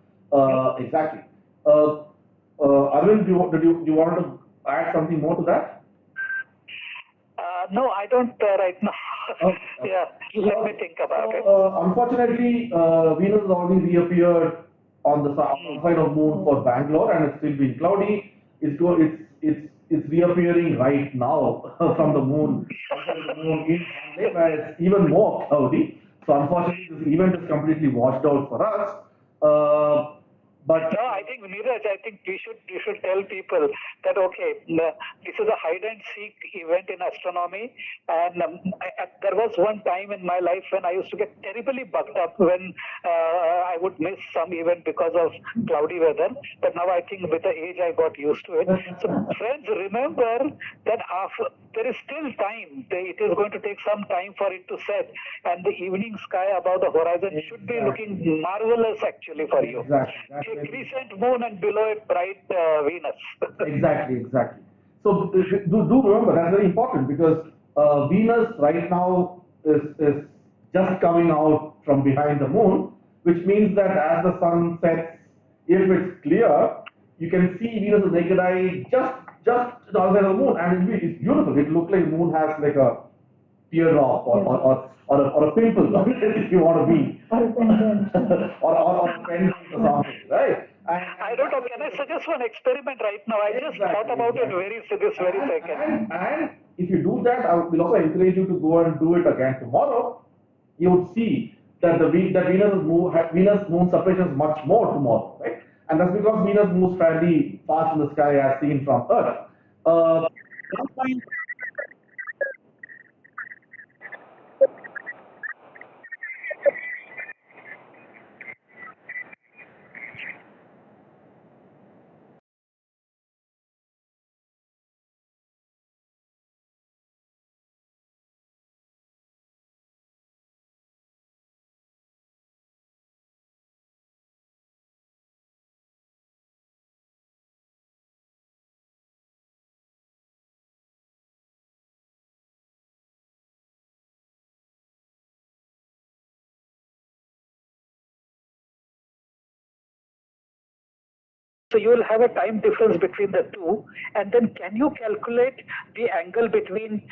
Exactly. Arvind, do you want to add something more to that? No, I don't right now. Okay. Yeah, let me think about it. Unfortunately, Venus has already reappeared on the side of Moon for Bangalore, and it's still been cloudy. It's reappearing right now from the Moon in Hanle, where it's even more cloudy. So unfortunately, this event is completely washed out for us. But no, I think Neeraj, I think you should tell people that okay, this is a hide and seek event in astronomy, and there was one time in my life when I used to get terribly bugged up when I would miss some event because of cloudy weather. But now I think with the age I got used to it. So friends, remember that there is still time. It is going to take some time for it to set, and the evening sky above the horizon should be looking marvelous actually for you. Exactly. A crescent moon and below it bright Venus. Exactly. So do remember, that's very important, because Venus right now is just coming out from behind the moon, which means that as the sun sets, if it's clear, you can see Venus with naked eye just to the other side of the moon, and it's beautiful. It looks like the moon has like a teardrop or a pimple, if you want to be, or a pendant or something, right? I don't know. Can I suggest one experiment right now? I just thought about it this very second. And if you do that, I will also encourage you to go and do it again tomorrow. You would see that Venus moon separation is much more tomorrow, right? And that's because Venus moves fairly fast in the sky as seen from Earth. So you will have a time difference between the two, and then can you calculate the angle between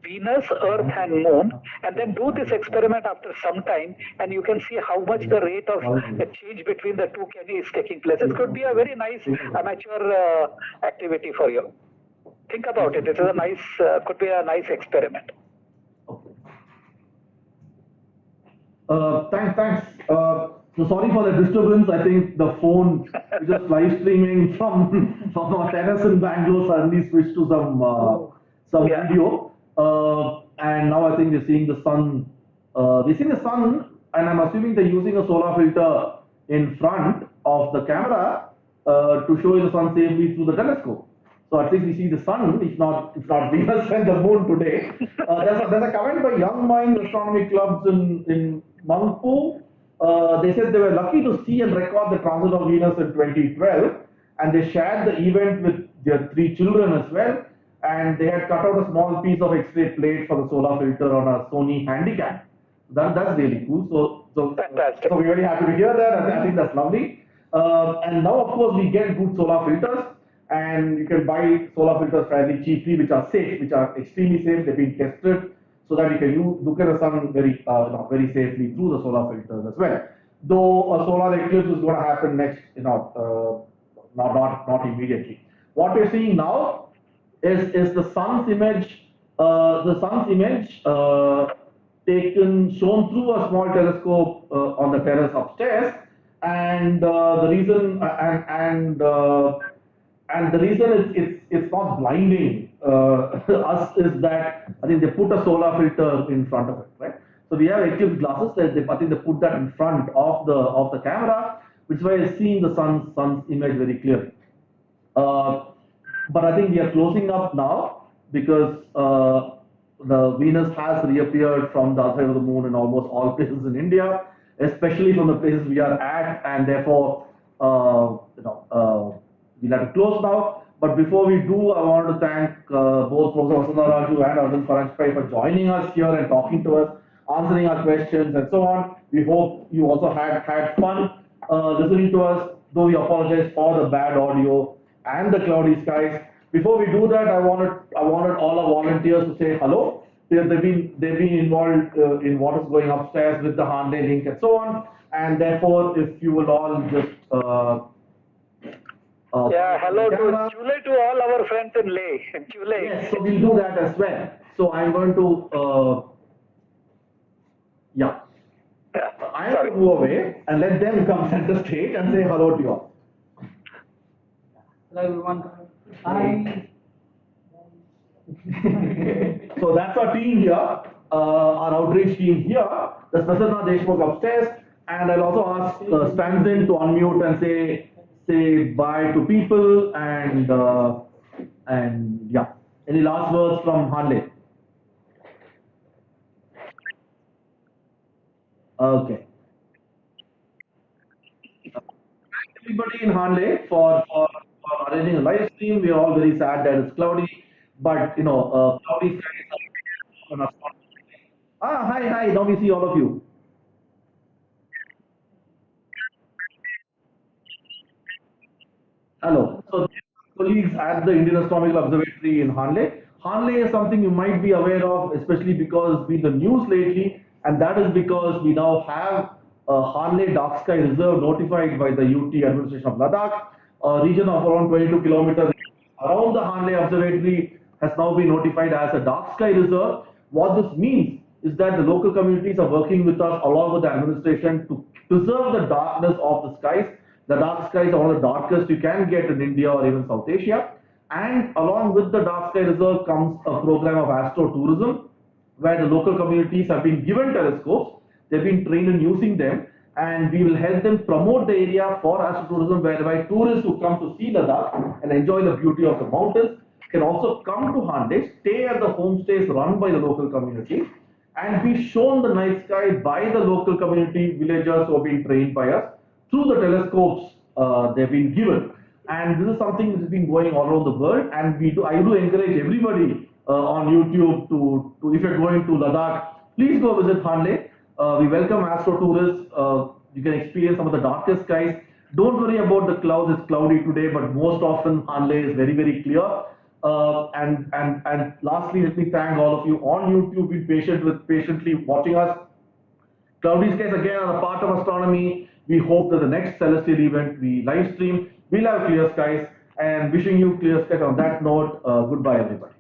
Venus, Earth, and Moon, and then do this experiment after some time, and you can see how much the rate of change between the two is taking place. It could be a very nice amateur activity for you. Think about it. It is a nice, could be a nice experiment. Thanks. So sorry for the disturbance. I think the phone is just live streaming from our terrace in Bangalore suddenly switched to some video. And now I think we're seeing the sun. We're seeing the sun, and I'm assuming they're using a solar filter in front of the camera to show you the sun safely through the telescope. So at least we see the sun, if not Venus and the moon today. There's a comment by Young Minds Astronomy Clubs in Mangpu. They said they were lucky to see and record the transit of Venus in 2012, and they shared the event with their 3 children as well. And they had cut out a small piece of X-ray plate for the solar filter on a Sony Handycam. That's really cool. So fantastic. So we're very happy to hear that. I think that's lovely. And now, of course, we get good solar filters. And you can buy solar filters fairly cheaply, which are safe, which are extremely safe. They've been tested so that you can look at the sun very safely through the solar filters as well. Though a solar eclipse is going to happen next, not immediately. What we're seeing now is the sun's image. Shown through a small telescope on the terrace upstairs, and the reason it's not blinding us is that I think they put a solar filter in front of it, right? So we have eclipse glasses. I think they put that in front of the camera, which is why you're seeing the sun's image very clearly. But I think we are closing up now because the Venus has reappeared from the other side of the moon in almost all places in India, especially from the places we are at, and therefore we'll have to close now. But before we do, I want to thank both Professor Vasandaraju and Arvind Paranjpai for joining us here and talking to us, answering our questions and so on. We hope you also had fun listening to us, though we apologize for the bad audio and the cloudy skies. Before we do that, I wanted all our volunteers to say hello. They've been involved in what is going upstairs with the Hanle link and so on. And therefore, if you will all just hello to all our friends in Leh. Yes, so we'll do that as well. So I'm going to I'm going to move away and let them come center stage and say hello to you all. Hello everyone. Hi. So that's our team here, our outreach team here. There's Prasanna Deshmukh upstairs, and I'll also ask Stanzin to unmute and say bye to people and yeah. Any last words from Hanle? Okay. Everybody in Hanle for arranging a live stream. We are all very sad that it's cloudy, but cloudy skies are hi. Now we see all of you. Hello. So colleagues at the Indian Astronomical Observatory in Hanle. Hanle is something you might be aware of, especially because it's been the news lately, and that is because we now have a Hanle Dark Sky Reserve notified by the UT administration of Ladakh. A region of around 22 kilometers around the Hanle Observatory has now been notified as a Dark Sky Reserve. What this means is that the local communities are working with us along with the administration to preserve the darkness of the skies. The dark skies are one of the darkest you can get in India or even South Asia. And along with the Dark Sky Reserve comes a program of astro-tourism, where the local communities have been given telescopes, they've been trained in using them, and we will help them promote the area for astro-tourism, whereby tourists who come to see Ladakh and enjoy the beauty of the mountains can also come to Hanle, stay at the homestays run by the local community, and be shown the night sky by the local community villagers who have been trained by us through the telescopes they've been given. And this is something that has been going all around the world, and I do encourage everybody on YouTube to if you're going to Ladakh, please go visit Hanle. We welcome astro tourists. You can experience some of the darkest skies. Don't worry about the clouds. It's cloudy today, but most often Hanle is very, very clear. And lastly, let me thank all of you on YouTube, being patiently watching us. Cloudy skies again are a part of astronomy. We hope that the next celestial event we live stream will have clear skies, and wishing you clear skies on that note. Goodbye, everybody.